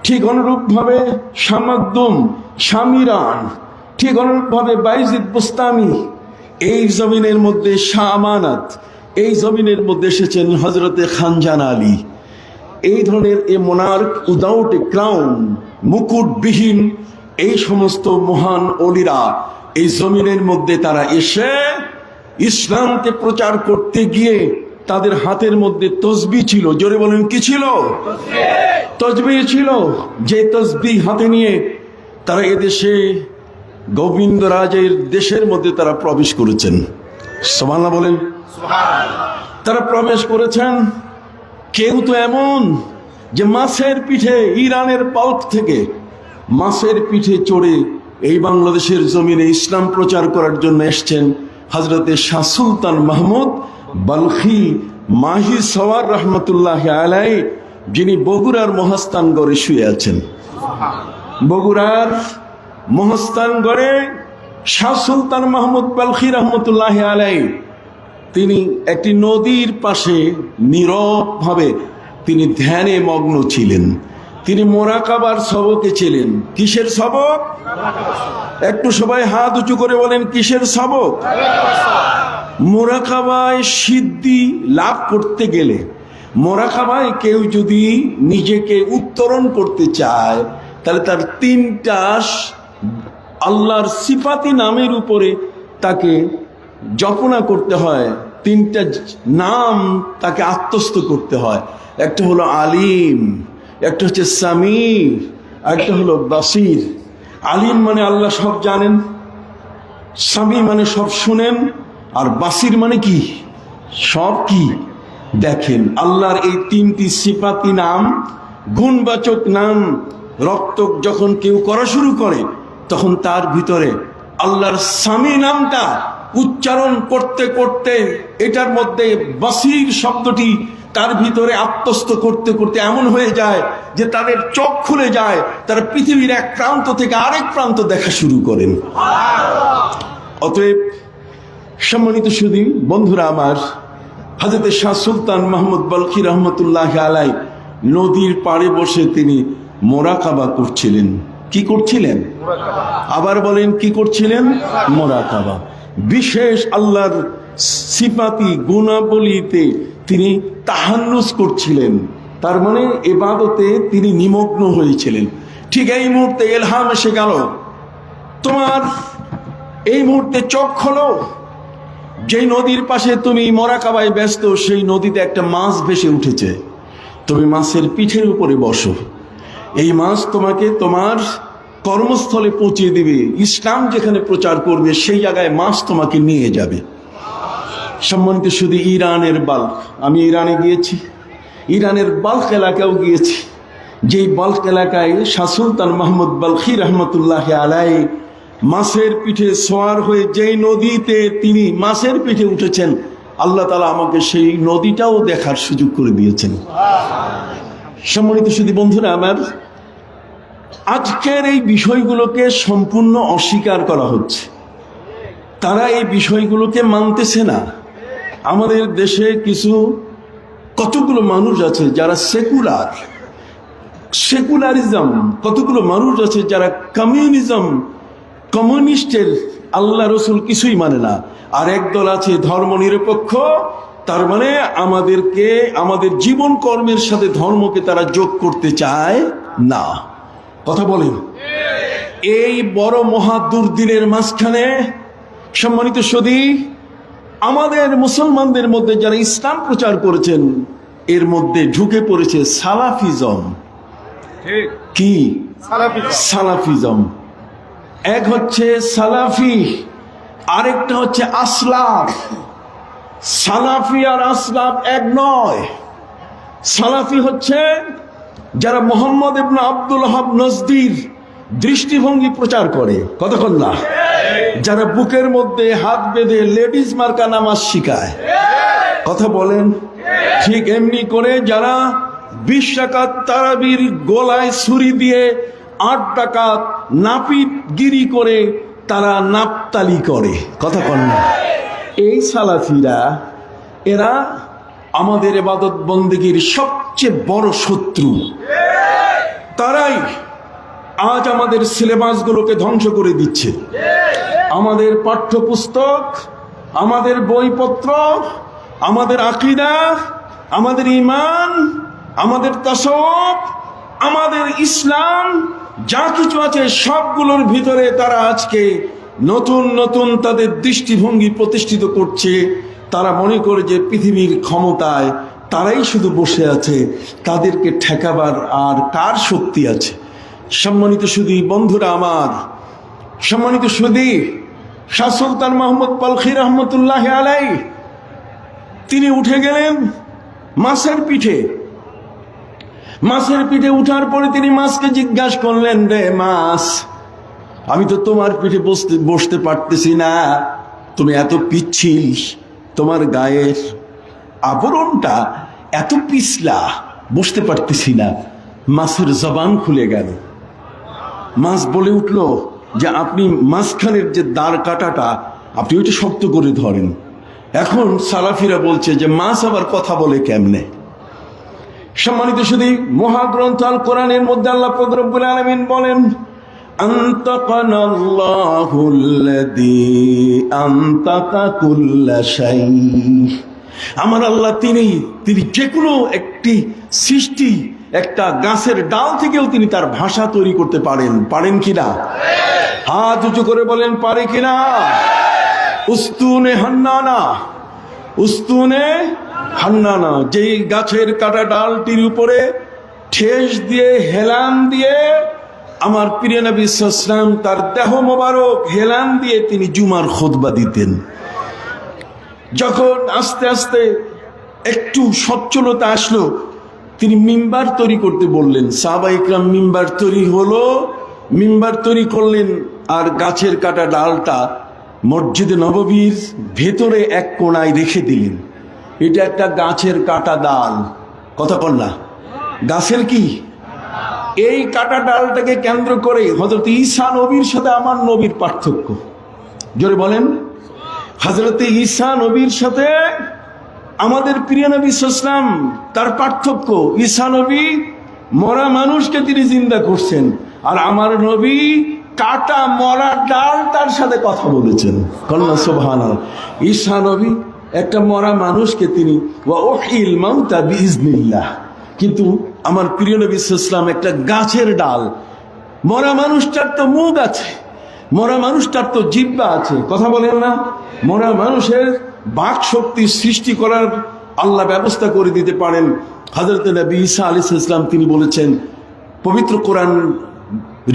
ঠিক অনুরূপভাবে শামাদ্দুম, শামিরান, ঠিক অনুরূপভাবে বাইজিদ বুস্তামি, এই জমিনের মধ্যে শাহ আমানত, এই জমিনের মধ্যে এসেছেন হজরতে খানজান আলী। এই ধরনের এ মোনার্ক উইদাউট এ ক্রাউন, মুকুটবিহীন এই সমস্ত মহান অলিরা এই জমিনের মধ্যে তারা এসে ইসলামকে প্রচার করতে গিয়ে তাদের হাতের মধ্যে তসবিহ ছিল। জোরে বলেন, কি ছিল? তসবিহ ছিল। যে তসবিহ হাতে নিয়ে তারা এদেশে গোবিন্দরাজের দেশের মধ্যে তারা প্রবেশ করেছেন। সুবহানাল্লাহ বলেন। তারা প্রবেশ করেছেন। কেউ তো এমন যে মাছের পিঠে, ইরানের পাল্ক থেকে মাছের পিঠে চড়ে এই বাংলাদেশের জমিনে ইসলাম প্রচার করার জন্য এসছেন হজরতে শাহ সুলতান মাহমুদ বালখি মাহি সওয়ার রহমতুল্লাহ আলাই, যিনি বগুড়ার মহাস্থানগড়ে শুয়ে আছেন। বগুড়ার মহাস্থানগড়ে শাহ সুলতান মাহমুদ বালখি রহমতুল্লাহ আলাই, তিনি একটি নদীর পাশে নীরবভাবে তিনি ধ্যানে মগ্ন ছিলেন। তিনি মোরাকাবার সবকে ছিলেন। কিসের সবক? একটু সবাই হাত উঁচু করে বলেন, কিসের সবক? মোরাকাবায় সিদ্ধি লাভ করতে গেলে, মোরাকাবায় কেউ যদি নিজেকে উত্তরণ করতে চায়, তাহলে তার তিনটা আল্লাহর সিফাতি নামের উপরে তাকে জপনা করতে হয়। তিনটা নাম তাকে আত্মস্থ করতে হয়। একটা হলো আলিম, একটা হচ্ছে সামির, একটা হলো বাসির। আলিম মানে আল্লাহ সব জানেন, সামি মানে সব শুনেন, আর বাসির মানে কি? সব কি দেখেন। আল্লাহর এই তিনটি সিফাতি নাম, গুণবাচক নাম রক্ত যখন কেউ করা শুরু করে, তখন তার ভিতরে আল্লাহর সামি নামটা উচ্চারণ করতে করতে এটার মধ্যে বাসির শব্দটি তার ভিতরে আত্মস্থ করতে করতে এমন হয়ে যায় যে তাদের চোখ খুলে যায়, তারা পৃথিবীর এক প্রান্ত থেকে আরেক প্রান্ত দেখা শুরু করেন। অতএব সম্মানিত সুধী বন্ধুরা আমার, হযরত শাহ সুলতান মাহমুদ বালখি রহমতুল্লাহ আলাই নদীর পাড়ে বসে তিনি মোরাকাবা করছিলেন। কি করছিলেন? আবার বলেন, কি করছিলেন? মোরাকাবা। বিশেষ আল্লাহর সিফাতি গুণাবলীতে তিনি তাহান্নুস করছিলেন, তার মানে ইবাদতে তিনি নিমগ্ন হয়েছিলেন। ঠিক এই মুহূর্তে ইলহাম এসে গেল, তোমার এই মুহূর্তে চোখ খোলো, যেই নদীর পাশে তুমি মোরাকাবায় ব্যস্ত, সেই নদীতে একটা মাছ ভেসে উঠেছে। তুমি মাছের পিঠের উপরে বসো, এই মাছ তোমাকে তোমার কর্মস্থলে পৌঁছে দিবে। ইসলাম যেখানে প্রচার করবে সেই জায়গায় মাছ তোমাকে নিয়ে যাবে। সম্মানিত শুধু ইরানের বাল্ক, আমি ইরানে গিয়েছি, ইরানের বাল্ক এলাকাও গিয়েছি। যেই বাল্ক এলাকায় শাহ সুলতান মাহমুদ বালখি রহমতুল্লাহ আলাই মাছের পিঠে সোয়ার হয়ে যেই নদীতে তিনি মাছের পিঠে উঠেছেন, আল্লাহ তাআলা আমাকে সেই নদীটাও দেখার সুযোগ করে দিয়েছেন। সম্মানিত শুধু বন্ধুরা আমার, আজকের এই বিষয়গুলোকে সম্পূর্ণ অস্বীকার করা হচ্ছে। তারা এই বিষয়গুলোকে মানতেছে না। আমাদের দেশে কতগুলো মানুষ আছে যারা সেকুলারিজম, কতগুলো মানুষ আছে যারা কমিউনিস্টের আল্লাহ রসুল কিছুই মানে না। আর একদল আছে ধর্মনিরপেক্ষ, তার মানে আমাদেরকে আমাদের জীবন কর্মের সাথে ধর্মকে তারা যোগ করতে চায় না। কথা বলেন। এই বড় মহা দুর্দিনের মাঝখানে সম্মানিত সুধী, আমাদের মুসলমানদের মধ্যে যারা ইসলাম প্রচার করেছেন, এর মধ্যে ঢুকে পড়েছে সালাফিজম। কি সালাফিজম? এক হচ্ছে সালাফি, আরেকটা হচ্ছে আসলাফ। সালাফি আর আসলাফ এক নয়। সালাফি হচ্ছে যারা মোহাম্মদ ইবনে আব্দুল ওয়াহাব নজদীর দৃষ্টিভঙ্গি প্রচার করে। কতক্ষণ না? যারা বুকের মধ্যে হাত বেঁধে লেডিস মার্কা নামাজ শিখায়, কথা বলেন, ঠিক এমনি করে যারা 20 রাকাত তারাবির গলায় ছুরি দিয়ে 8 রাকাত নাপিতগিরি করে তারা নাপতালি করে, কথা কন না। এই সালাফিরা এরা আমাদের ইবাদত বন্দেগীর সবচেয়ে বড় শত্রু। তারাই আজ আমাদের সিলেবাসগুলোকে ধ্বংস করে দিচ্ছে। আমাদের পাঠ্যপুস্তক, আমাদের বইপত্র, আমাদের আকীদা, আমাদের ঈমান, আমাদের তাসাউফ, আমাদের ইসলাম যা কিছু আছে সবগুলোর ভিতরে তারা আজকে নতুন নতুন তাদের দৃষ্টিভঙ্গি প্রতিষ্ঠিত করছে। তারা মনে করে যে পৃথিবীর ক্ষমতায় তারাই শুধু বসে আছে, তাদেরকে ঠেকাবার আর কার শক্তি আছে? সম্মানিত সুধী বন্ধুরা আমার, সম্মানিত সুধী, শাহ সুলতান মাহমুদ পালখি রহমতুল্লাহ আলাই তিনি উঠে গেলেন মাছের পিঠে। মাছের পিঠে উঠার পরে তিনি মাছকে জিজ্ঞাসা করলেন, রে মাছ, আমি তো তোমার পিঠে বসতে পারতেছি না, তুমি এত পিচ্ছিল, তোমার গায়ের আবরণটা এত পিছলা, বসতে পারতেছি না। মাছের জবান খুলে গেল। মাছ বলে উঠল যে আপনি মাঝখানের যে দাঁড় কাটাটা আপনি ওইটা শক্ত করে ধরেন। এখন সালাফিরা বলছে যে মাছ আবার কথা বলে কেমনে? সম্মানিত শুধু মহাগ্রন্থ আল কোরআনের মধ্যে আল্লাহ পাক রব্বুল আলামিন বলেন, আনতাকানাল্লাহুল্লাযী আনতাকা কুল্লা শাই। আমার আল্লাহ তিনি যে কোনো একটি সৃষ্টি, একটা গাছের ডাল থেকেও তিনি তার ভাষা তৈরি করতে পারেন কিনা? হাত উঁচু করে বলেন, পারে কিনা? উস্তুনে হান্নানা, উস্তুনে হান্নানা, যেই গাছের কাটা ডালটির উপরে ঠেস দিয়ে হেলান দিয়ে আমার প্রিয় নবী সাল্লাল্লাহু আলাইহি ওয়াসাল্লাম তার দেহ মোবারক হেলান দিয়ে তিনি জুমার খুতবা দিতেন। যখন আস্তে আস্তে একটু সচ্ছলতা আসলো, তিনি মিম্বার তৈরি করতে বললেন। সাহাবায়ে ইকরাম মিম্বার তৈরি হলো, মিম্বার তৈরি করলেন, আর গাছের কাটা ডালটা মসজিদে নববীর ভেতরে এক কোণায় রেখে দিলেন। এটা একটা গাছের কাটা ডাল, কথা বল না, গাছের কি? এই কাটা ডালটাকে কেন্দ্র করে হযরত ঈসা নবীর সাথে আমার নবীর পার্থক্য, জোরে বলেন। হযরত ঈসা নবীর সাথে আমাদের প্রিয় নবী সাল্লাল্লাহু আলাইহি ওয়াসাল্লাম তার পার্থক্য, ঈসা নবী মরা মানুষকে তিনি জিন্দা করছেন, আর আমার নবী কাটা মরা ডাল তার সাথে কথা বলেছেন। কন্যা সুবহানাল্লাহ। ঈসা নবী একটা মরা মানুষকে তিনি ওয়া উহিল মাউতা বিইজনিল্লাহ, কিন্তু আমার প্রিয় নবী সাল্লাল্লাহু আলাইহি ওয়াসাল্লাম একটা গাছের ডাল। মরা মানুষটার তো মুখ আছে, মরা মানুষটার তো জিহ্বা আছে, কথা বলেন না? মরা মানুষের বাক শক্তি সৃষ্টি করার আল্লাহ ব্যবস্থা করে দিতে পারেন। হযরত নবী ঈসা আলাইহিস সালাম তিনি বলেছেন, পবিত্র কোরআন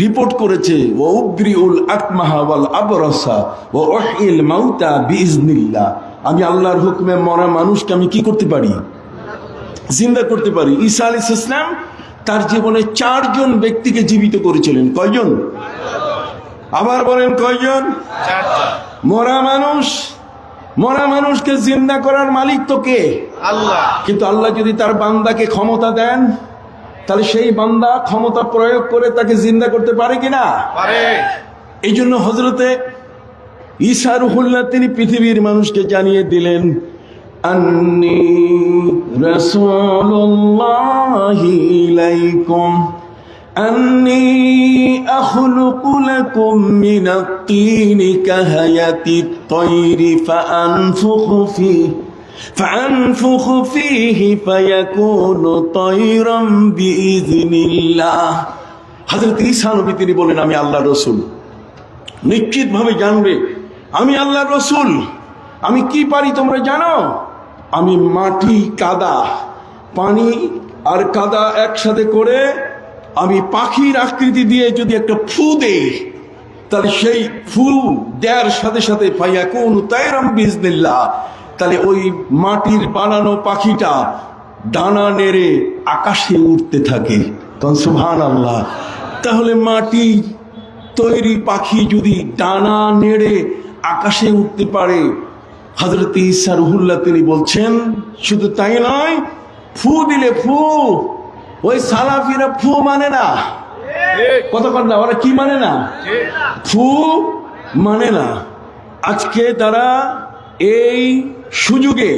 রিপোর্ট করেছে, ওয়া উবরিউল আকমাহা ওয়াল আবরাসা ওয়া উহিল মাউতা বিইজনিল্লাহ, আমি আল্লাহর হুকুমে মরা মানুষকে আমি কি করতে পারি? জিন্দা করতে পারি। ঈসা আলাইহিস সালাম তার জীবনে 4 জন ব্যক্তিকে জীবিত করেছিলেন। কয়জন? আবার বলেন কয়জন? 4 জন। মরা মানুষকে জিন্দা করার মালিক তো কে? আল্লাহ। কিন্তু আল্লাহ যদি তার বান্দাকে ক্ষমতা দেন, তাহলে সেই বান্দা ক্ষমতা প্রয়োগ করে তাকে জিন্দা করতে পারে কিনা? পারে। এই জন্য হযরতে ঈসা রুহুল্লাহ তিনি পৃথিবীর মানুষকে জানিয়ে দিলেন, আন্নী রাসূলুল্লাহি ইলাইকুম আন্নী আখলুকু লাকুম মিনাত তিনি কাহায়াতিত তায়রি ফাআনফুখু ফীহি ফায়াকুনু তায়রাম বিইযনিল্লাহ। হযরত ঈসা নবী তিনি বলেন, আমি আল্লাহর রাসূল, নিশ্চিতভাবে জানবে আমি আল্লাহর রাসূল। আমি কি পারি তোমরা জানো? আমি মাটি, কাদা, পানি আর কাদা একসাথে করে আমি পাখির আকৃতি দিয়ে যদি একটা ফু দেই, তাহলে সেই ফু দেওয়ার সাথে সাথে ফায়াকুনু তায়রাম বিইজনিল্লাহ, তাহলে ওই মাটির বানানো পাখিটা ডানা নেড়ে আকাশে উঠতে থাকে। তখন সুবহানাল্লাহ। তাহলে মাটি তৈরি পাখি যদি ডানা নেড়ে আকাশে উঠতে পারে, হযরত ঈসা রুহুল্লাহ তিনি বলছেন শুধু তাই নয়, ফু দিলে ফু, ওই সালাফিরা ফু মানে না, কতক্ষণ না, ওরা কি মানে না, ফু মানে না। আজকে তারা এই সুযোগে,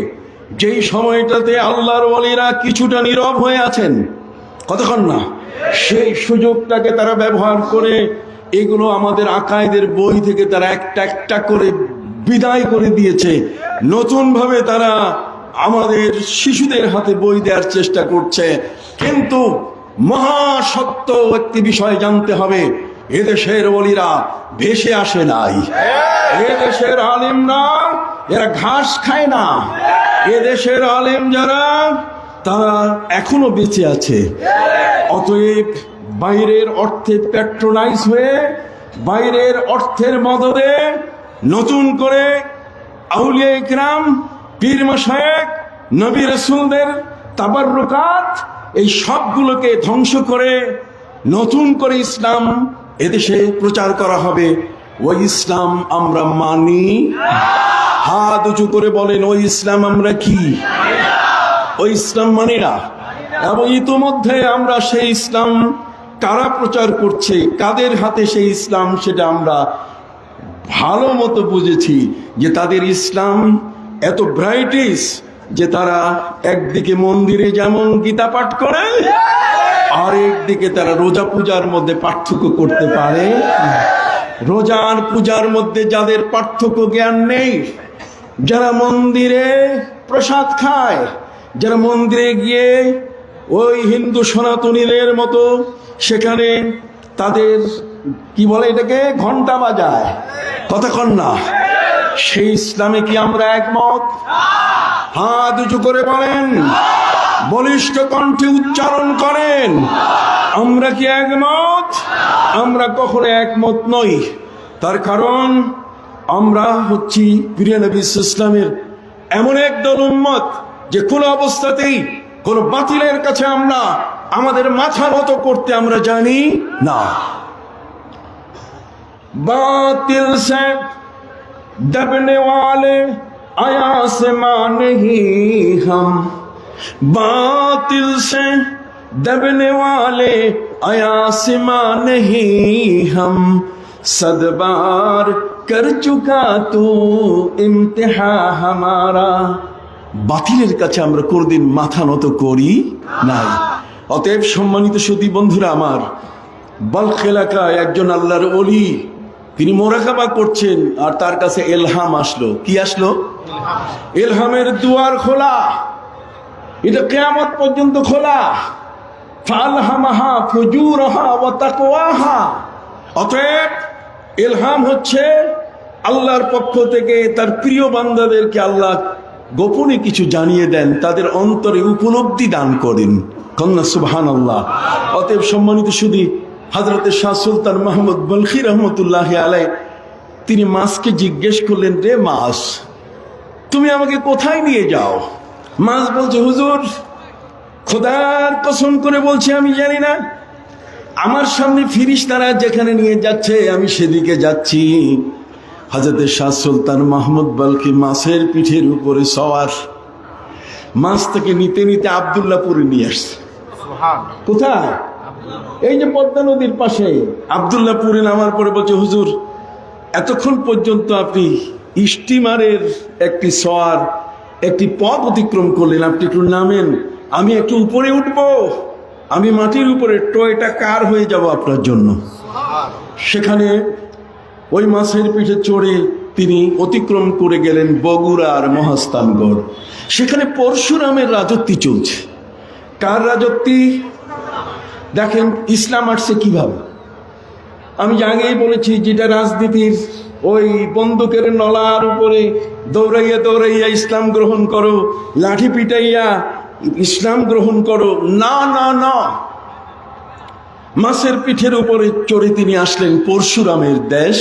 যেই সময়টাতে আল্লাহর ওয়ালিরা কিছুটা নীরব হয়ে আছেন, কতক্ষণ না, সেই সুযোগটাকে তারা ব্যবহার করে এগুলো আমাদের আকায়েদের বই থেকে তারা একটা একটা করে বিদায় করে দিয়েছে। নতুন ভাবে তারা আমাদের শিশুদের হাতে বই দেওয়ার চেষ্টা করছে। কিন্তু মহাসত্য একটি বিষয় জানতে হবে, এদেশের ওলিরা ভেসে আসে নাই, এদেশের আলেমরা এরা ঘাস খায় না, এদেশের আলেম যারা তারা এখনো বেঁচে আছে। অতএব বাইরের অর্থে প্যাট্রোনাইজ হয়ে, বাইরের অর্থের মদদে নতুন করে আউলিয়া ইকরাম, পীর মাশায়েখ, নবী রাসূলদের তাবাররুকাত, এই সবগুলোকে ধ্বংস করে নতুন করে ইসলাম এদেশে প্রচার করা হবে। ওই ইসলাম আমরা মানি? হাত উঁচু করে বলেন, ওই ইসলাম আমরা কি? ওই ইসলাম মানি না। এবং ইতোমধ্যে আমরা সেই ইসলাম কারা প্রচার করছে, কাদের হাতে সেই ইসলাম, সেটা আমরা ভালো মতো বুঝেছি যে তাদের ইসলাম এত ব্রাইটিশ যে তারা একদিকে মন্দিরে যেমন গীতা পাঠ করে, আর একদিকে তারা রোজা পূজার মধ্যে পার্থক্য করতে পারে। রোজা আর পূজার মধ্যে যাদের পার্থক্য জ্ঞান নেই, যারা মন্দিরে প্রসাদ খায়, যারা মন্দিরে গিয়ে ওই হিন্দু সনাতনীদের মতো সেখানে তাদের কি বলে এটাকে, ঘন্টা বাজায়, কতক্ষণ না, সেই ইসলামে কি আমরা একমত? হাত উঁচু করে বলেন, বলিষ্ঠ কণ্ঠে উচ্চারণ করেন, আমরা কি একমত? আমরা কখনো একমত নই। তার কারণ আমরা হচ্ছি প্রিয় নবী ইসলামের এমন একদল উম্মত যে কোনো অবস্থাতেই কোন বাতিলের কাছে আমরা আমাদের মাথা নত করতে আমরা জানি না। बातिल से दबने वाले आसमां नहीं हम, बातिल से दबने वाले आसमां नहीं हम, सद बार कर चुका तू इम्तिहा हमारा। বাতিলের কাছে আমরা কোনদিন মাথা নত করি নাই। অতএব সম্মানিত সুধী বন্ধুরা আমার, বাল্খ এলাকায় একজন আল্লাহর ওলি, তিনি মোরাকাবা করছেন, আর তার কাছে এলহাম আসলো। কি আসলো? এলহামের দুয়ার খোলা, এটা কিয়ামত পর্যন্ত খোলা। ফালহামাহা ফুজুরহা ওয়া তাকওয়াহা। অতএব এলহাম হচ্ছে আল্লাহর পক্ষ থেকে তার প্রিয় বান্দাদেরকে আল্লাহ গোপনে কিছু জানিয়ে দেন, তাদের অন্তরে উপলব্ধি দান করেন। কন্যা সুবহানাল্লাহ। অতএব সম্মানিত সুধী, হযরতে শাহ সুলতান মাহমুদ বলখি রহমতুল্লাহ আলাই তিনি মাছকে জিজ্ঞেস করলেন, রে মাছ, তুমি আমাকে কোথায় নিয়ে যাও? মাছ বলছে, হুজুর খোদার কসম করে বলছি আমি জানি না, আমার সামনে ফিরিস্তারা যেখানে নিয়ে যাচ্ছে আমি সেদিকে যাচ্ছি। হযরতে শাহ সুলতান মাহমুদ বলখি মাছের পিঠের উপরে সওয়ার, মাছ থেকে নিতে নিতে আব্দুল্লাহপুরে নিয়ে আসছে। কোথায়? এই যে পদ্মা নদীর পাশে আব্দুল্লাহপুরে নামার পরে বলছে, হুজুর এতক্ষণ পর্যন্ত আপনি স্টিমারের একটি সওয়ার, একটি পথ অতিক্রম করলেন, আপনি একটু নামেন, আমি একটু উপরে উঠবো, আমি মাটির উপরে টয়টা কার হয়ে যাব আপনার জন্য। সেখানে ওই মাছের পিঠে চড়ে তিনি অতিক্রম করে গেলেন বগুড়ার মহাস্থানগড়। সেখানে পরশুরামের রাজত্ব চলছে। কার রাজত্ব? দেখেন ইসলাম আসছে কিভাবে। আমি আগেই বলেছি, যেটা রাজনীতির ওই বন্দুকের নলার উপরে দৌড়াইয়া দৌড়াইয়া ইসলাম গ্রহণ করো, লাঠি পিটাইয়া ইসলাম গ্রহণ করো, না না না, মাছের পিঠের উপরে চড়ে তিনি আসলেন পরশুরামের দেশ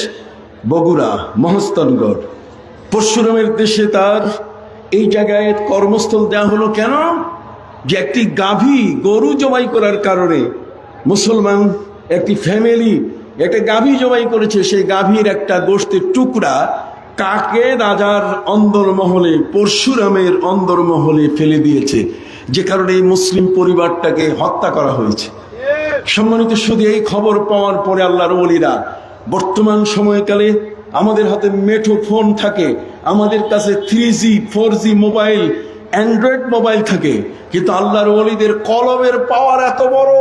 বগুড়া মহাস্থানগড়। পরশুরামের দেশে তার এই জায়গায় কর্মস্থল দেওয়া হলো কেন? যে একটি গাভী গরু জবাই করার কারণে মুসলমান একটি ফ্যামিলি একটা গাভী জবাই করেছে, সেই গাভীর একটা গোশতের টুকরা কাকে রাজার অন্দরমহলে, পরশুরামের অন্দরমহলে ফেলে দিয়েছে, যে কারণে এই মুসলিম পরিবারটাকে হত্যা করা হয়েছে। সম্মানিত শুধু এই খবর পাওয়ার পরে আল্লাহর ওলিরা, বর্তমান সময়কালে আমাদের হাতে মেঠো ফোন থাকে, আমাদের কাছে 3G 4G mobile, Android mobile থাকে, কিন্তু আল্লাহর ওলিদের কলমের পাওয়ার এত বড়,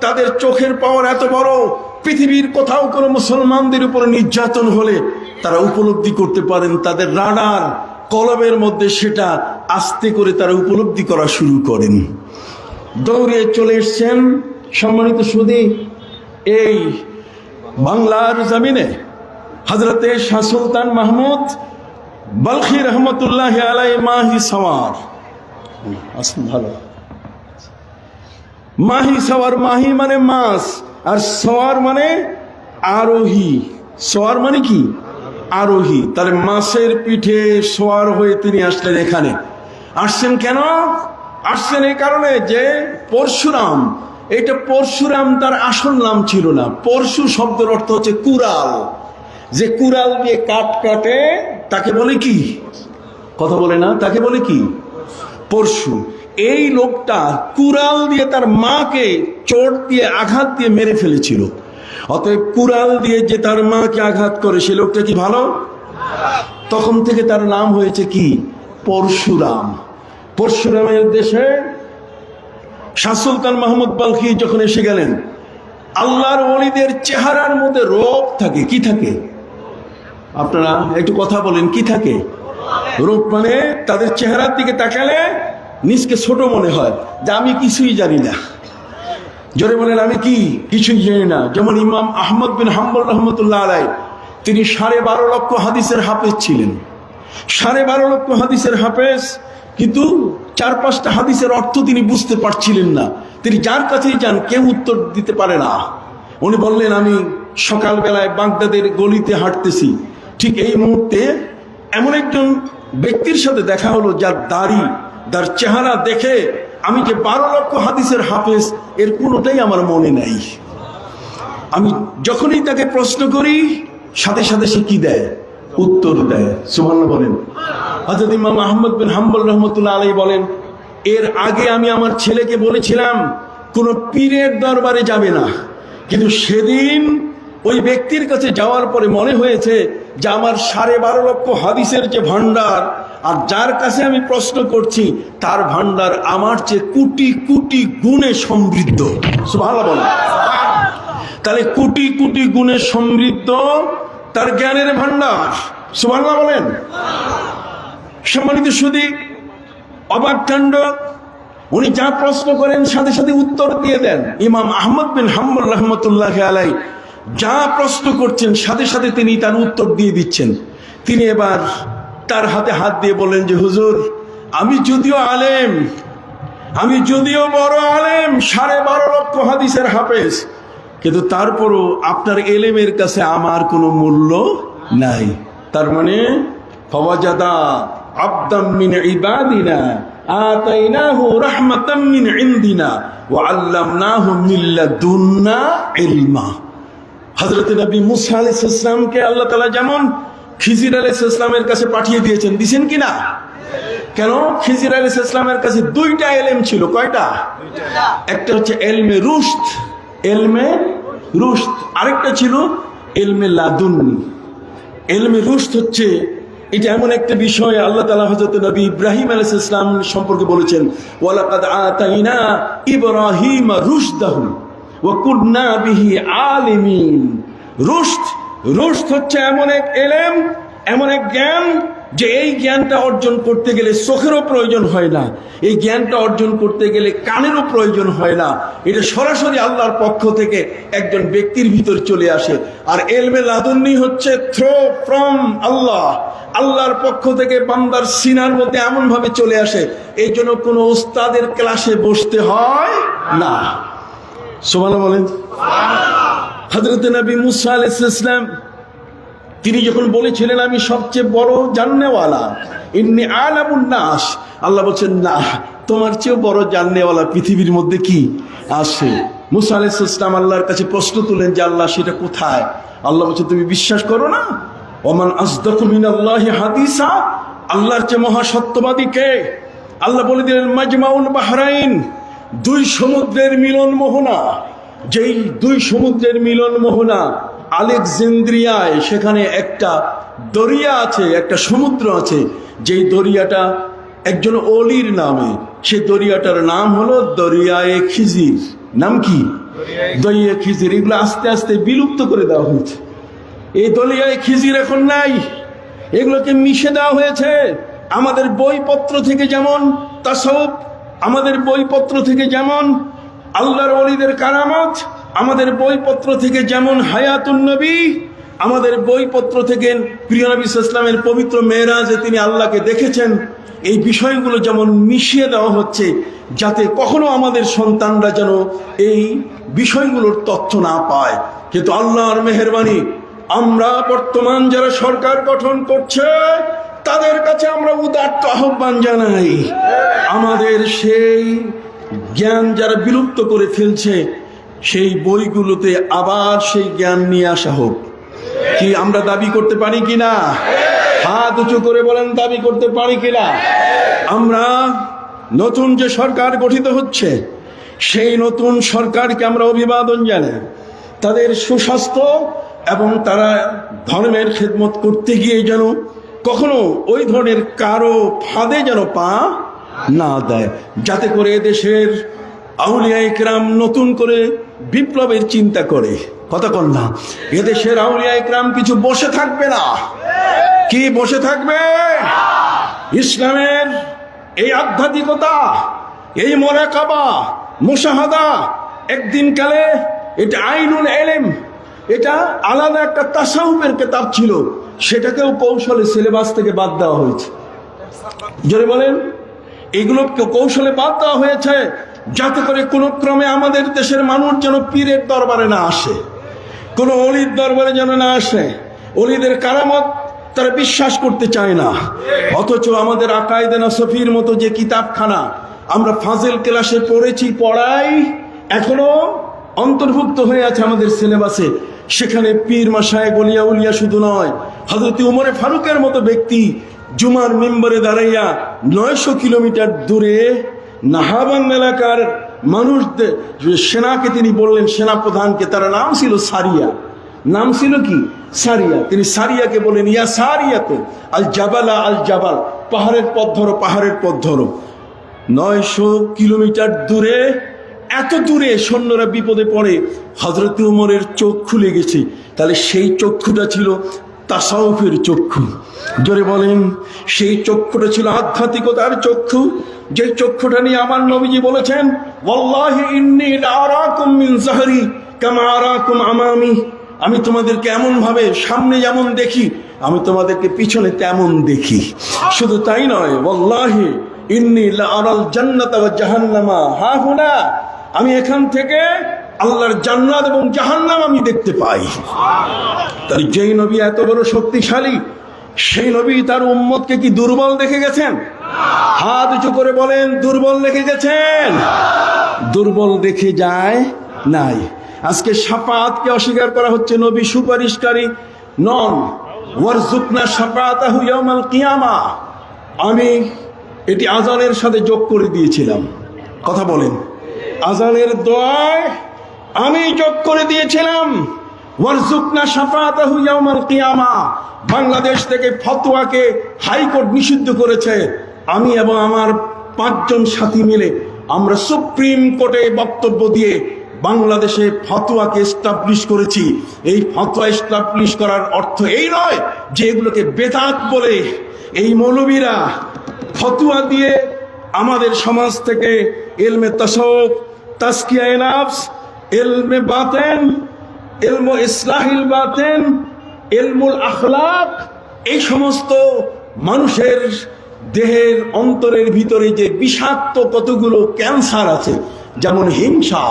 তাদের চোখের পাওয়ার এত বড়, পৃথিবীর কোথাও কোনো মুসলমানদের উপর নির্যাতন হলে তারা উপলব্ধি করতে পারেন, তাদের রাডার কলমের মধ্যে সেটা আস্তে করে তারা উপলব্ধি করা শুরু করেন। দৌড়ে চলে এসছেন সম্মানিত সুধী এই বাংলার জমিনে হযরতে শাহ সুলতান মাহমুদ বলখি রহমতুল্লাহ আলাই মাহি সওয়ার। ভালো, মাহি সওয়ার, মাহি মানে মাছ, আর সওয়ার মানে আরোহী। সওয়ার মানে কি? আরোহী। তাহলে মাছের পিঠে সওয়ার হয়ে তিনি আসলেন এখানে। আসছেন কেন? আসছেন এই কারণে যে পরশুরাম, এটা পরশুরাম তার আসল নাম ছিল না। পরশু শব্দের অর্থ হচ্ছে কুড়াল, যে কুড়াল দিয়ে কাঠ কাটে তাকে বলে কি? কথা বলে না, তাকে বলে কি? পরশু। এই লোকটা কুড়াল দিয়ে তার মাকে চোট দিয়ে আঘাত দিয়ে মেরে ফেলেছিল। অতএব কুড়াল দিয়ে যে তার মাকে আঘাত করে সে লোকটা কি ভালো? তখন থেকে তার নাম হয়েছে কি? পরশুরাম। পরশুরামের দেশে শাহ সুলতান মাহমুদ বলখি যখন এসে গেলেন, আল্লাহর ওলিদের চেহারার মধ্যে রূপ থাকে। কি থাকে? আপনারা একটু কথা বলেন, কি থাকে? রূপ মানে তাদের চেহারার দিকে তাকালে নিজকে ছোট মনে হয়, যে আমি কিছুই জানি না। জোরে বলেন, আমি কি কিছুই জানি না। যেমন ইমাম আহমদ বিন হাম্বল রহমতুল্লাহ আলাই, তিনি 12.5 লক্ষ হাদিসের হাফেজ ছিলেন। 12.5 লক্ষ হাদিসের হাফেজ, কিন্তু 4-5টা হাদিসের অর্থ তিনি বুঝতে পারছিলেন না। তিনি যার কাছেই যান কেউ উত্তর দিতে পারে না। উনি বললেন, আমি সকালবেলায় বাগদাদের গলিতে হাঁটতেছি, ঠিক এই মুহূর্তে এমন একজন ব্যক্তির সাথে দেখা হলো যার দাড়ি, তার চেহারা দেখে আমি যে 12 লক্ষ হাদিসের হাফেজ এর কোনোটাই আমার মনে নাই। আমি যখনই তাকে প্রশ্ন করি সাথে সাথে সে কি দেয়? উত্তর দেয়। সুবহানাল্লাহ বলেন। হযরত ইমাম আহমদ বিন হাম্বল রহমতুল্লাহ আলাইহি বলেন, এর আগে আমি আমার ছেলেকে বলেছিলাম কোনো পীরের দরবারে যাবে না, কিন্তু সেদিন ওই ব্যক্তির কাছে যাওয়ার পরে মনে হয়েছে যে আমার 12.5 লক্ষ হাদিসের যে ভান্ডার, আর যার কাছে আমি প্রশ্ন করছি তার ভান্ডার আমার চেয়ে কোটি কোটি গুণে সমৃদ্ধ। সুবহানাল্লাহ বলেন। তাহলে কোটি কোটি গুণে সমৃদ্ধ তার জ্ঞানের ভান্ডার। সুবহানাল্লাহ বলেন। সম্মানিত সুধী, অবাক কাণ্ড, উনি যা প্রশ্ন করেন সাথে সাথে উত্তর দিয়ে দেন। ইমাম আহমদ বিন হাম্বল রহমতুল্লাহ আলাই যা প্রশ্ন করছেন সাথে সাথে তিনি তার উত্তর দিয়ে দিচ্ছেন। তিনি এবার তার হাতে হাত দিয়ে বলেন যে, হুজুর, আমি যদিও আলেম, আমি যদিও বড় আলেম, 12.5 লক্ষ হাদিসের হাফেজ, কিন্তু তারপরও আপনার এলেমের কাছে আমার কোনো মূল্য নাই। তার মানে ফাওয়াজাদা আবদাম মিন ইবাদিনা আতাইনাহু রাহমাতাম মিন ইনদিনা ওয়া আল্লামনাহু মিন লাদুন্না ইলমা। হযরত নবী মুসা আলাইহিস সালামকে আল্লাহ তাআলা যেমন খিজির আলাইহিস সালামের কাছে পাঠিয়ে দিয়েছেন, দিবেন কি না? কেন? খিজির আলাইহিস সালামের কাছে 2টা ইলম ছিল। কয়টা? একটা হচ্ছে ইলমে রুশদ, ইলমে রুশদ, আরেকটা ছিল ইলমে লাদুন্নি। ইলমে রুশদ হচ্ছে এটা এমন একটা বিষয়, আল্লাহ তাআলা হযরত নবী ইব্রাহিম আলাইহিস সালাম সম্পর্কে বলেছেন, ওয়ালাকাদ আতাইনা ইব্রাহিম রুশদাহু ওয়া কুননা বিহি আলিমিন। রুশদ, রুশদ হচ্ছে এমন এক ইলম, এমন এক জ্ঞান যে এই জ্ঞানটা অর্জন করতে গেলে চোখেরও প্রয়োজন হয় না, এই জ্ঞানটা অর্জন করতে গেলে কানেরও প্রয়োজন হয় না। এটা সরাসরি আল্লাহর পক্ষ থেকে একজন ব্যক্তির ভিতর চলে আসে। আর ইলমে লাদুন্নি হচ্ছে থ্রো ফ্রম আল্লাহ, আল্লাহর পক্ষ থেকে বান্দার সিনার মধ্যে এমন ভাবে চলে আসে, এই জন্য কোনো উস্তাদের ক্লাসে বসতে হয় না। সুবহানাল্লাহ বলেন। হযরত নবী মুসা আলাইহিস সালাম তিনি যখন বলেছিলেন আমি সবচেয়ে বড় জাননেওয়ালা, ইন্নী আলামুন নাস, আল্লাহ বলছেন না, তোমার চেয়েও বড় জাননেওয়ালা পৃথিবীর মধ্যে কি আছে। মুসা আলাইহিস সালাম আল্লাহর কাছে প্রশ্ন তুলেন যে আল্লাহ সেটা কোথায়? আল্লাহ বলছে তুমি বিশ্বাস করো না? ওমান আসদাকু মিনাল্লাহি হাদিসা, আল্লাহর চেয়ে মহা সত্যবাদী কে? আল্লাহ বলে দিলেন মাজমাউল বাহরাইন, দুই সমুদ্রের মিলন মোহনা। যেই দুই সমুদ্রের মিলন মোহনা আলেকজান্দ্রিয়ায়, সেখানে একটা দরিয়া আছে, একটা সমুদ্র আছে, যেই দরিয়াটা একজন অলির নামে, সে দরিয়াটার নাম হলো দরিয়ায়ে খিজির। নাম কি? দরিয়া খিজির। এগুলো আস্তে আস্তে বিলুপ্ত করে দেওয়া হয়েছে। এই দরিয়ায়ে খিজির এখন নাই, এগুলোকে মিশে দেওয়া হয়েছে। আমাদের বইপত্র থেকে যেমন তাসাউফ, আমাদের বইপত্র থেকে যেমন আল্লাহর ওলিদের কারামত, আমাদের বইপত্র থেকে যেমন হায়াতুন নবী, আমাদের বইপত্র থেকে প্রিয় নবী সাল্লাল্লাহু আলাইহি ওয়াসাল্লামের পবিত্র মেরাজে তিনি আল্লাহকে দেখেছেন, এই বিষয়গুলো যেমন মিশিয়ে দেওয়া হচ্ছে, যাতে কখনো আমাদের সন্তানরা যেন এই বিষয়গুলোর তথ্য না পায়। কিন্তু আল্লাহর মেহেরবানি, আমরা বর্তমান যারা সরকার গঠন করছে তাদের কাছে আমরা উদাত্ত আহ্বান জানাই, আমাদের সেই জ্ঞান যারা বিলুপ্ত করে ফেলছে সেই বইগুলোতে আবার সেই জ্ঞান নিয়ে আসা হোক। কি আমরা দাবি করতে পারি কিনা? হাত উঁচু করে বলেন, দাবি করতে পারি কিনা? আমরা নতুন যে সরকার গঠিত হচ্ছে সেই নতুন সরকারকে আমরা অভিবাদন জানাই। তাদের সুস্বাস্থ্য এবং তারা ধর্মের খেদমত করতে গিয়ে যেন কখনো ওই ধরনের কারো ফাঁদে যেন পা না দেয়, যাতে করে দেশের আউলিয়া ইকরাম নতুন করে বিপ্লবের চিন্তা করে। কথা কন না, এদেশের আউলিয়া ইকরাম কিছু বসে থাকবে না। কি বসে থাকবে? ইসলামের এই আধ্যাত্মিকতা, এই মুরাকাবা, মুশাহাদা, একদিন কালে এটা আইনুল ইলম, এটা আলাদা একটা তাসাউফের কিতাব ছিল, সেটাকেও কৌশলে সিলেবাস থেকে বাদ দেওয়া হয়েছে। জোরে বলেন, এগুলো কৌশলে বাদ দেওয়া হয়েছে যাতে করে কোনো ক্রমে আমাদের দেশের মানুষ যেন পীরের দরবারে না আসে, কোনো অলির দরবারে যেন না আসে। অলিদের কারামত তারা বিশ্বাস করতে চায় না, অথচ আমাদের আকায়েদে নাসফির মতো যে কিতাবখানা আমরা ফাজিল ক্লাসে পড়েছি, পড়াই, এখনো অন্তর্ভুক্ত হয়ে আছে আমাদের সিলেবাসে। সেখানে পীর মাশায়েখ ওলিয়া উলিয়া শুধু নয়, হযরত উমরে ফারুকের মতো ব্যক্তি জুমার মিম্বরে দাঁড়াইয়া 900 কিলোমিটার দূরে নাহাবান এলাকার মানুষদের সেনাকে তিনি বললেন, সেনা প্রধানকে, তার নাম ছিল সারিয়া, নাম ছিল কি? সারিয়া। তিনি সারিয়াকে বলেন, ইয়া সারিয়া তো আল জাবালা আল জাবাল, পাহাড়ের পথ ধরো, পাহাড়ের পথ ধরো। 900 কিলোমিটার দূরে, এত দূরে সৈন্যরা বিপদে পড়ে, হযরত উমরের চোখ খুলে গেছে। তাহলে সেই চক্ষুটা ছিল তাসাউফের চক্ষু। জোরে বলেন, সেই চক্ষুটা ছিল আধ্যাত্মিকতার চক্ষু, যে চক্ষুটা নিয়ে আমার নবীজি বলেছেন, ওয়াল্লাহি ইন্নী লাআরাকুম মিন যাহরি কামা আরাকুম আমামি, আমি তোমাদেরকে এমন ভাবে সামনে যেমন দেখি, আমি তোমাদেরকে পিছনে তেমন দেখি। শুধু তাই নয়, ওয়াল্লাহি ইন্নী লাআরাল জান্নাতা ওয়া জাহান্নামা হা হুনা, আমি এখান থেকে আল্লাহর জান্নাত এবং জাহান্নাম আমি দেখতে পাই। তাই যেই নবী এত বড় শক্তিশালী, সেই নবী তার উম্মতকে কি দুর্বল দেখে গেছেন? হাত উঁচু করে বলেন, দুর্বল দেখে গেছেন? দুর্বল দেখে যায় নাই। আজকে শাফাআতকে অস্বীকার করা হচ্ছে, নবী সুপারিশকারী নন। ওয়ারজুকনা শাফাআতাহু ইয়াউমাল কিয়ামা, আমি এটি আজানের সাথে যোগ করে দিয়েছিলাম। কথা বলেন, আজানের দোয়ায় আমি যোগ করে দিয়েছিলাম, ওয়ারজুকনা শাফাআতাহু ইয়াউমাল কিয়ামা। বাংলাদেশ থেকে ফতোয়াকে হাইকোর্ট নিষিদ্ধ করেছে, আমি এবং আমার 5 জন সাথী মিলে আমরা সুপ্রিম কোর্টে বক্তব্য দিয়ে বাংলাদেশে ফতোয়াকে এস্টাবলিশ করেছি। এই ফতোয়া এস্টাবলিশ করার অর্থ এই নয় যে এগুলোকে বেদাত বলে এই মৌলবীরা ফতোয়া দিয়ে আমাদের সমাজ থেকে ইলমে তাসাউফ, তাজকিয়ায়ে নফস, ইলমে বাতেন, ইলমু ইসলাহিল বাতেন, ইলমুল আখলাক, এই সমস্ত মানুষের দেহের অন্তরের ভিতরে যে বিষাক্ত কতগুলো ক্যান্সার আছে, যেমন হিংসা,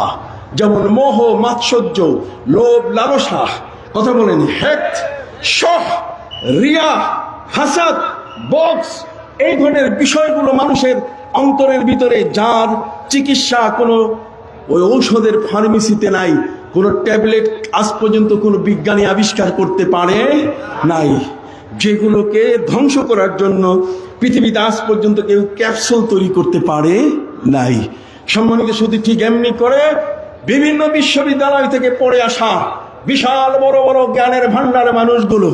যেমন মোহ মাৎসর্য, লোভ লালসা, কথা বলেন, হেত, শহ, রিয়া, হাসাদ, বক্স, এই ধরনের বিষয়গুলো মানুষের অন্তরের ভিতরে, যার চিকিৎসা কোনো ওই ঔষধের ফার্মেসিতে নাই, কোনো ট্যাবলেট আজ পর্যন্ত কোনো বিজ্ঞানী আবিষ্কার করতে পারে নাই। যেগুলোকে ধ্বংস করার জন্য পৃথিবীতে আজ পর্যন্ত কেউ ক্যাপসুল তৈরি করতে পারে নাই। সম্মানিত শুধু ঠিক এমনি করে বিভিন্ন বিশ্ববিদ্যালয় থেকে পড়ে আসা বিশাল বড় বড় জ্ঞানের ভান্ডার মানুষগুলো,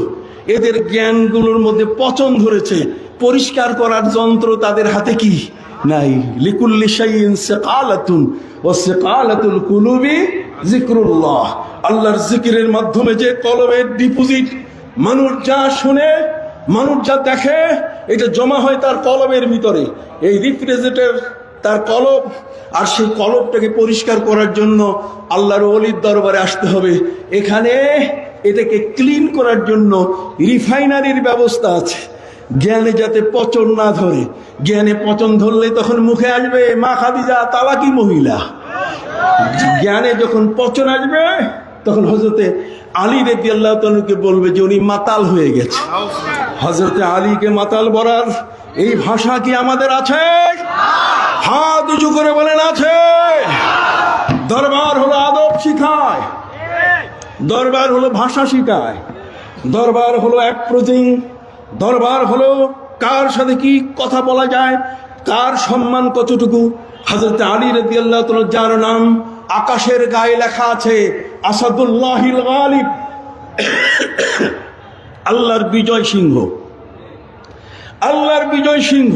এদের জ্ঞানগুলোর মধ্যে পচন ধরেছে, পরিষ্কার করার যন্ত্র তাদের হাতে কি নাই। লিকুল্লি শাইইন সিকালাতুন ওয়া সিকালাতুল কুলুবি যিকরুল্লাহ। আল্লাহর জিকিরের মাধ্যমে যে কলবের ডিপোজিট, মানুষ যা শুনে, মানুষ যা দেখে, এটা জমা হয় তার কলবের ভিতরে। এই রিফ্রিজারেটর তার কলব, আর সেই কলবটাকে পরিষ্কার করার জন্য আল্লাহর ওলির দরবারে আসতে হবে। এখানে এটাকে ক্লিন করার জন্য রিফাইনারির ব্যবস্থা আছে, জ্ঞানে যাতে পচন না ধরে। জ্ঞানে পচন ধরলে তখন মুখে আসবে মা খাদিজা তালাকি মহিলা। জ্ঞানে যখন পচন আসবে তখন হযরতে আলী রাদিয়াল্লাহু তাআলাকে বলবে যে উনি মাতাল হয়ে গেছে। হযরতে আলীকে মাতাল বলার এই ভাষা কি আমাদের আছে? হাত উঁচু করে বলেন আছে। দরবার হলো আদব শিখায়, দরবার হলো ভাষা শিখায়, দরবার হলো অ্যাপ্রোচিং, দরবার হলো কার সাথে কি কথা বলা যায়, কার সম্মান কতটুকু। হযরত আলী রাদিয়াল্লাহু তাআলা, যার নাম আকাশের গায়ে লেখা আছে আসাদুল্লাহিল গালিব, আল্লাহর বিজয় সিংহ, আল্লাহর বিজয় সিংহ।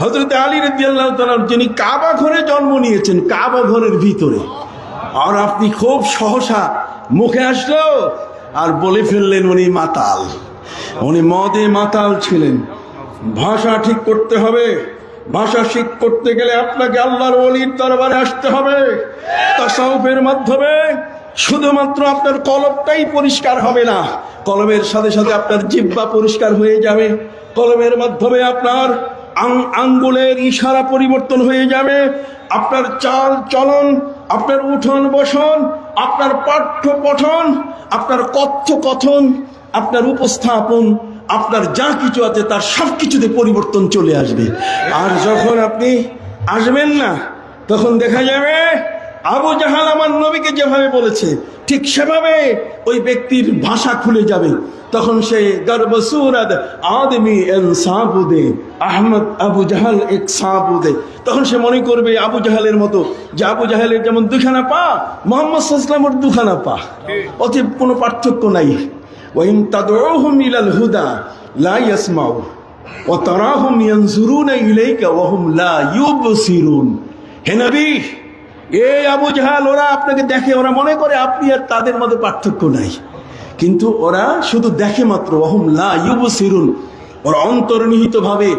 হযরত আলী রাদিয়াল্লাহু তাআলা যিনি কাবা ঘরে জন্ম নিয়েছেন, কাবা ঘরের ভিতরে, আর আপনি খুব সহসা মুখে আসলো আর বলে ফেললেন উনি মাতাল, উনি মদে মাতাল ছিলেন। ভাষা ঠিক করতে হবে। ভাষা ঠিক করতে গেলে আপনাকে আল্লাহর ওলির দরবারে আসতে হবে। তাসাউফের মাধ্যমে শুধুমাত্র আপনার কলবটাই পরিষ্কার হবে না, কলবের সাথে সাথে আপনার জিহ্বা পরিষ্কার হয়ে যাবে। কলবের মাধ্যমে আপনার আঙ্গুলের ইশারা পরিবর্তন হয়ে যাবে, আপনার চাল চলন, আপনার উঠন বসন, আপনার পাঠ্য পঠন, আপনার কথ্য কথন, আপনার উপস্থাপন, আপনার যা কিছু আছে তার সব কিছুতে পরিবর্তন চলে আসবে। আর যখন আপনি আসবেন না, তখন দেখা যাবে আবু জাহাল আমার নবীকে যেভাবে বলেছে ঠিক সেভাবে ওই ব্যক্তির ভাষা খুলে যাবে। তখন সে গর্বসুরদ আদমি এন সাবুদে আহমদ আবু জাহাল এক সাবুদে, তখন সে মনে করবে আবু জাহালের মতো, যে আবু জাহালের যেমন দুখানা পা, মুহাম্মদ সাল্লাল্লাহু আলাইহি ওয়াসাল্লামের দুখানা পা, অতএব কোনো পার্থক্য নাই। ওয়াইন তাদউহুম ইলাল হুদা লা ইয়াসমাউ ওয়া তারাহুম ইয়ানজুরুনা ইলাইকা ওয়া হুম লা ইউবসিরুন। হে নবী, এই আবু জাহাল, ওরা আপনাকে দেখে, ওরা মনে করে আপনি আর তাদের মধ্যে পার্থক্য নাই, কিন্তু ওরা শুধু দেখে মাত্র। ওহুম লা ইউবসিরুন, ওরা অন্তর্নিহিত ভাবে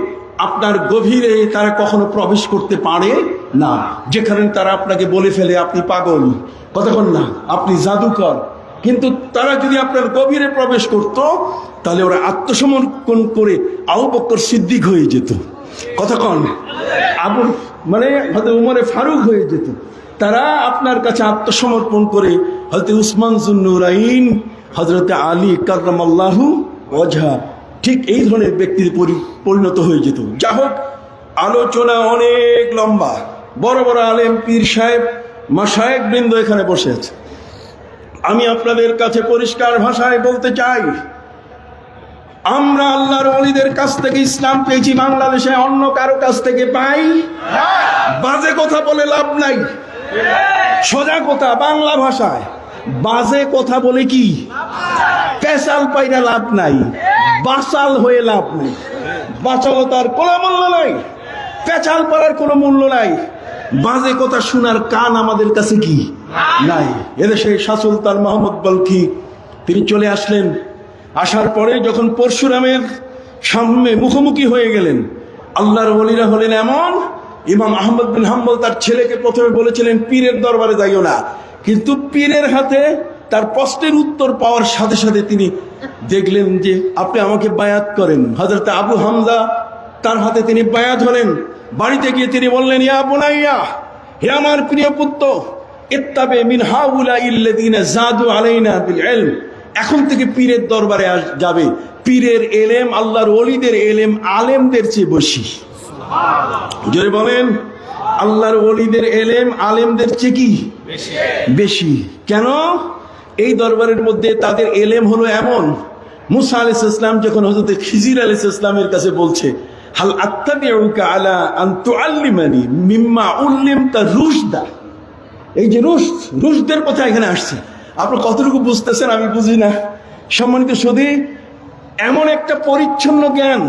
আপনার গভীরে তারা কখনো প্রবেশ করতে পারে না। যেখানে তারা আপনাকে বলে ফেলে আপনি পাগল, কতক্ষণ না আপনি জাদুকর, কিন্তু তারা যদি আপনার গভীরে প্রবেশ করত তাহলে ওরা আত্মসমর্পণ করে আবু বকর সিদ্দিক হয়ে যেত, কতক্ষণ আবু মানে হয়তো উমরে ফারুক হয়ে যেত। তারা আপনার কাছে আত্মসমর্পণ করে হয়তো উসমান জুন্নুরাইন, হযরতে আলী কাররামাল্লাহু ওয়াজহা, ঠিক এই ধরনের ব্যক্তির পরিণত হয়ে যেত। যা হোক, আলোচনা অনেক লম্বা, বড় বড় আলেম পীর সাহেব মাশায়েখ বৃন্দ এখানে বসে আছে। আমি আপনাদের কাছে পরিষ্কার ভাষায় বলতে চাই, আমরা আল্লাহর ওলিদের কাছ থেকে ইসলাম পেয়েছি, বাংলাদেশে অন্য কারো কাছ থেকে পাই। বাজে কথা বলে লাভ নাই, সোজা কথা বাংলা ভাষায় বাজে কথা বলে কি পেশাল পাইরা লাভ নাই, বাচাল হয়ে লাভ নাই। বাচালতার কোনো মূল্য নাই, পেঁচাল পাড়ার কোনো মূল্য নাই। বাজে কথা শোনার কান আমাদের কাছে কি নাই। এদেশে শাহ সুলতান মোহাম্মদ বলখি তিনি চলে আসলেন। আসার পরে যখন পরশুরামের সামনে মুখোমুখি হয়ে গেলেন, আল্লাহর ওলিরা হলেন এমন, ইমাম আহমদ বিন হাম্বল তার ছেলেকে প্রথমে বলেছিলেন পীরের দরবারে যাইও না, কিন্তু পীরের হাতে তার প্রশ্নের উত্তর পাওয়ার সাথে সাথে তিনি দেখলেন যে আপনি আমাকে বায়াত করেন। হযরত আবু হামজা তার হাতে তিনি বায়াত হলেন। বাড়িতে গিয়ে তিনি বললেন, ইয়া বুনাইয়া, হে আমার প্রিয় পুত্র, ইত্তাবে মিন হাউলা ইল্লাযিনা জাদু আলাইনা বিল ইলম, এখন থেকে পীরের দরবারে যাবে। পীরের এলেম আল্লাহর ওলিদের এলেম আলেমদের চেয়ে বেশি। জোরে বলেন, আল্লাহর ওলিদের এলেম আলেমদের চেয়ে কি বেশি। কেন? এই দরবারের মধ্যে তাদের এলেম হলো এমন, মুসা আলাইহিস সালাম যখন হযরত খিজির আলাইহিস সালামের কাছে বলছে, হাল আত্তাবিউকা আলা আন তুআল্লিমানি মিম্মা উল্লিমতা রুশদা, এই যে রুশদের কথা এখানে আসছে, আপনি কতটুকু বুঝতেছেন আমি বুঝি না। সম্মানিত সুধী, এমন একটা পরিচ্ছন্ন জ্ঞান,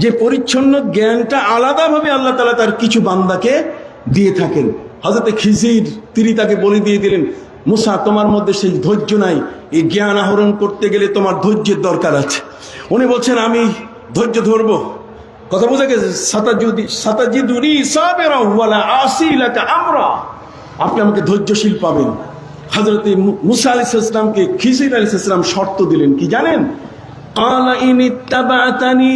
যে পরিচ্ছন্ন জ্ঞানটা আলাদাভাবে আল্লাহ তাআলা তার কিছু বান্দাকে দিয়ে থাকেন। হযরত খিজির তিনি তাকে বলে দিয়ে দিলেন, মুসা তোমার মধ্যে সেই ধৈর্য নাই, এই জ্ঞান আহরণ করতে গেলে তোমার ধৈর্যের দরকার আছে। উনি বলছেন আমি ধৈর্য ধরবো। কথা বোঝা গেছে? সাতাজিদুনি সাবিরা ওয়ালা আসি লাকা আমরা, আপনি আমাকে ধৈর্যশীল পাবেন। হযরত মুসা আলাইহিস সালামকে খিজির আলাইহিস সালাম শর্ত দিলেন, কি জানেন? ক্বালা ইন ইত্তাবা'তানি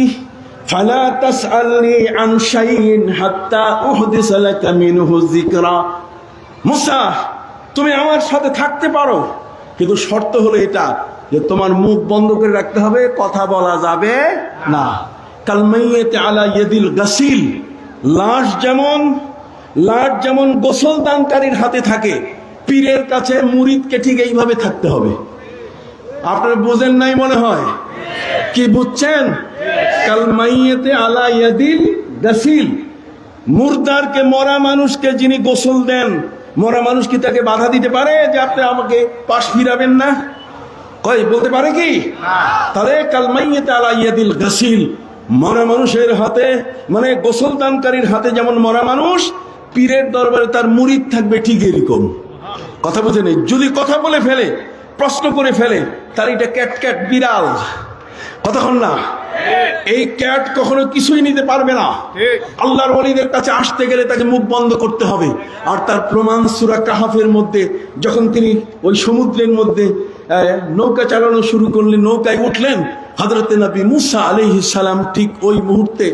ফালা তাসআলনি আন শাইইন হাত্তা উহদিসা লাকা মিনহু যিকরা। মুসা, তুমি আমার সাথে থাকতে পারো, কিন্তু শর্ত হলো এটা যে তোমার মুখ বন্ধ করে রাখতে হবে, কথা বলা যাবে না। কাল মাইয়াতি আলা ইয়াদিল গাসিল, লাশ যেমন গোসল দানকারীর হাতে থাকে, পীরের কাছে মুরিদকে ঠিক এইভাবে থাকতে হবে। আপনারা বুঝেন নাই মনে হয়, কি বুঝছেন? কাল মাইয়াতি আলা ইয়াদিল গাসিল, মুর্দারকে, মরা মানুষকে যিনি গোসল দেন, মরা মানুষ কি তাকে বাধা দিতে পারে যে আপনি আমাকে পাশ ফিরাবেন না? কই বলতে পারে কি? তাহলে কাল মাইয়াতি আলা ইয়াদিল গাসিল, মরা মানুষের হাতে, মানে গোসল দানকারীর হাতে যেমন মরা মানুষ, পীরের দরবারে তার মুরিদ থাকবে ঠিক এরকম। কথা বুঝে নেই? যদি কথা বলে ফেলে, প্রশ্ন করে ফেলে, তার এটা ক্যাট বিড়াল। কতক্ষণ না, এই ক্যাট কখনো কিছুই নিতে পারবে না। আল্লাহর ওলিদের কাছে আসতে গেলে তাকে মুখ বন্ধ করতে হবে। আর তার প্রমাণ সূরা কাহাফের মধ্যে, যখন তিনি ওই সমুদ্রের মধ্যে নৌকা চালানো শুরু করলেন, নৌকায় উঠলেন, হযরত নবী মুসা আলাইহিস সালাম ঠিক ওই মুহূর্তে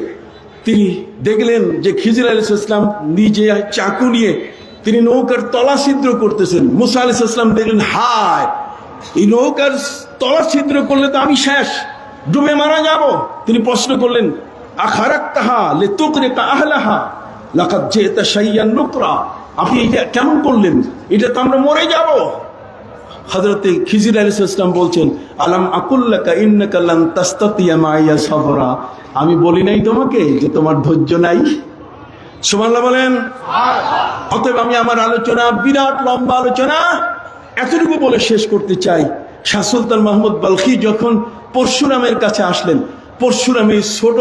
তিনি দেখলেন যে খিজির আলাইহিস সালাম নিজে চাকু নিয়ে তিনি নৌকার তলা ছিদ্র করতেছেন। মুসা আলাইহিস সালাম দেখলেন, হায়, এই নৌকার তলা ছিদ্র করলে তো আমি শেষ, ডুবে মারা যাব। তিনি প্রশ্ন করলেন, আখারাক্তাহা লিতুগরিকা আহলাহা লাকাদ জিতা শাইয়ান নুকরা, আপনি এটা কেমন করলেন? এটা তো আমরা মরে যাব। হযরত খিজির আলাইহিস সালাম বলছেন, আলাম আকুল্লাকা ইন্নাকা লান তাস্তাতিয়া মাইয়া সাবরা, আমি বলি নাই তোমাকে যে তোমার ধৈর্য নাই? সুবহানাল্লাহ বলেন। অতএব আমি আমার আলোচনা, বিরাট লম্বা আলোচনা, এতটুকু বলে শেষ করতে চাই। শাহ সুলতান মাহমুদ বালখি যখন পরশুরামের কাছে আসলেন, পরশুরামের ছোট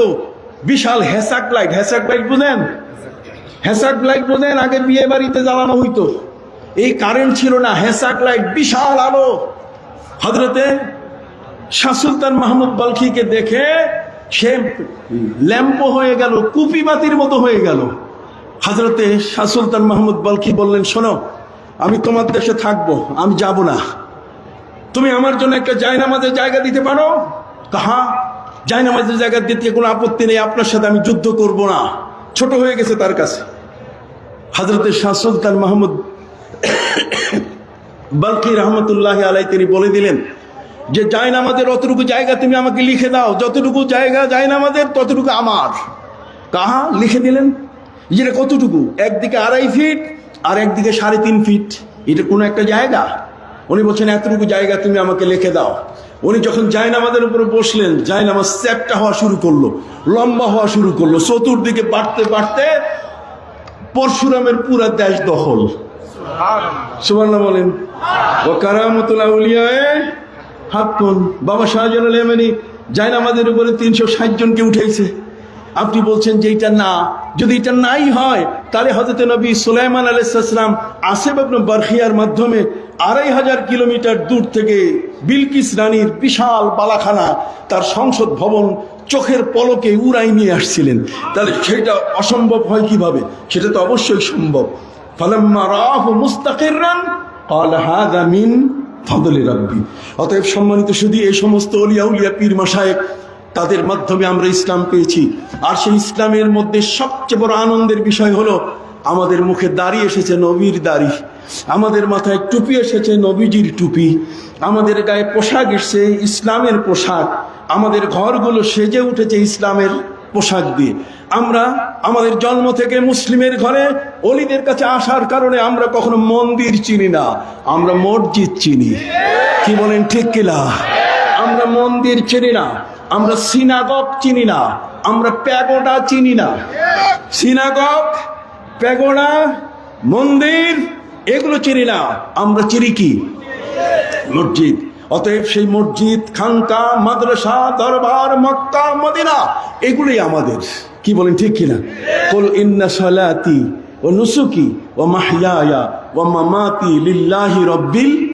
বিশাল হেসাক লাইট বুঝেন? হেসাক লাইট বোঝেন? আগে বিয়ে বাড়িতে জ্বালানো হইতো, এই কারেন্ট ছিল না, হেসাক লাইট, বিশাল আলো। হযরতে শাহ সুলতান মাহমুদ বালখিকে দেখে সে ল্যাম্প হয়ে গেল, কুপি বাতির মতো হয়ে গেল। হযরতে শাহ সুলতান মাহমুদ বালখি বললেন, শোনো, আমি তোমার দেশে থাকবো, আমি যাব না, তুমি আমার জন্য একটা জায়নামাজের জায়গা দিতে পারো? কাহা, জায়নামাজের জায়গা দিতে কোনো আপত্তি নেই, আপনার সাথে আমি যুদ্ধ করব না। ছোট হয়ে গেছে তার কাছে। হযরতে শাহ সুলতান মাহমুদ বালখি রহমতুল্লাহ আলাই তিনি বলে দিলেন যে জায়নামাজের অতটুকু জায়গা তুমি আমাকে লিখে দাও, যতটুকু জায়গা জায়নামাজের ততটুকু আমার। কাহা লিখে দিলেন, যেটা কতটুকু? একদিকে 2.5 ফিট আর একদিকে 3.5 ফিট, এটা কোনো একটা জায়গা? উনি বলছেন এতটুকু জায়গা তুমি আমাকে লিখে দাও। উনি যখন জায়নামাজের উপরে বসলেন, জায়নামাজ চ্যাপ্টা হওয়া শুরু করলো, লম্বা হওয়া শুরু করলো, চতুর্দিকে বাড়তে পরশুরামের পুরা দেশ দখল। সুবহানাল্লাহ বলেন। ওয়া কারামাতুল আউলিয়ায়ে হাক্কুন। বাবা শাহজালাল ইয়ামানি জায়নামাজের উপরে 360 জনকে উঠাইছে। আপনি বলছেন যে এটা না, যদি এটা নাই হয় তাহলে হযরত নবী সুলাইমান আলাইহিস সালাম আসেব ইবনে বারখিয়ার মাধ্যমে 2500 কিলোমিটার দূর থেকে বিলকিস রানীর বিশাল বালাখানা, তার সংসদ ভবন চোখের পলকে উড়াই নিয়ে আসছিলেন। তাহলে সেটা অসম্ভব হয় কিভাবে? সেটা তো অবশ্যই সম্ভব। ফালাম্মা রাআহু মুস্তাকিররান ক্বালা হাযা মিন ফাদলি রাব্বি। অতএব সম্মানিত শুধু এই সমস্ত ওলিয়া উলিয়া পীর মাশায়েখ, তাদের মাধ্যমে আমরা ইসলাম পেয়েছি। আর সেই ইসলামের মধ্যে সবচেয়ে বড় আনন্দের বিষয় হলো আমাদের মুখে দাড়ি এসেছে নবীর দাড়ি, আমাদের মাথায় টুপি এসেছে নবীজির টুপি, আমাদের গায়ে পোশাক এসেছে ইসলামের পোশাক, আমাদের ঘরগুলো সেজে উঠেছে ইসলামের পোশাক দিয়ে। আমরা আমাদের জন্ম থেকে মুসলিমের ঘরে অলিদের কাছে আসার কারণে আমরা কখনো মন্দির চিনি না, আমরা মসজিদ চিনি। কি বলেন ঠিক কিনা? আমরা মন্দির চিনি না, আমরা সিনাগগ চিনি না, আমরা প্যাগোডা চিনি না। সিনাগগ, প্যাগোডা, মন্দির এগুলো চিনি না, আমরা চিনি কি? মসজিদ। অতএব সেই মসজিদ, খানকা, মাদ্রাসা, দরবার, মক্কা, মদিনা এগুলোই আমাদের। কি বলেন ঠিক কিনা? কুল ইন্না সালাতি ওয়া নুসুকি ওয়া মাহইয়ায়া ওয়া মামাতি লিল্লাহি রাব্বিল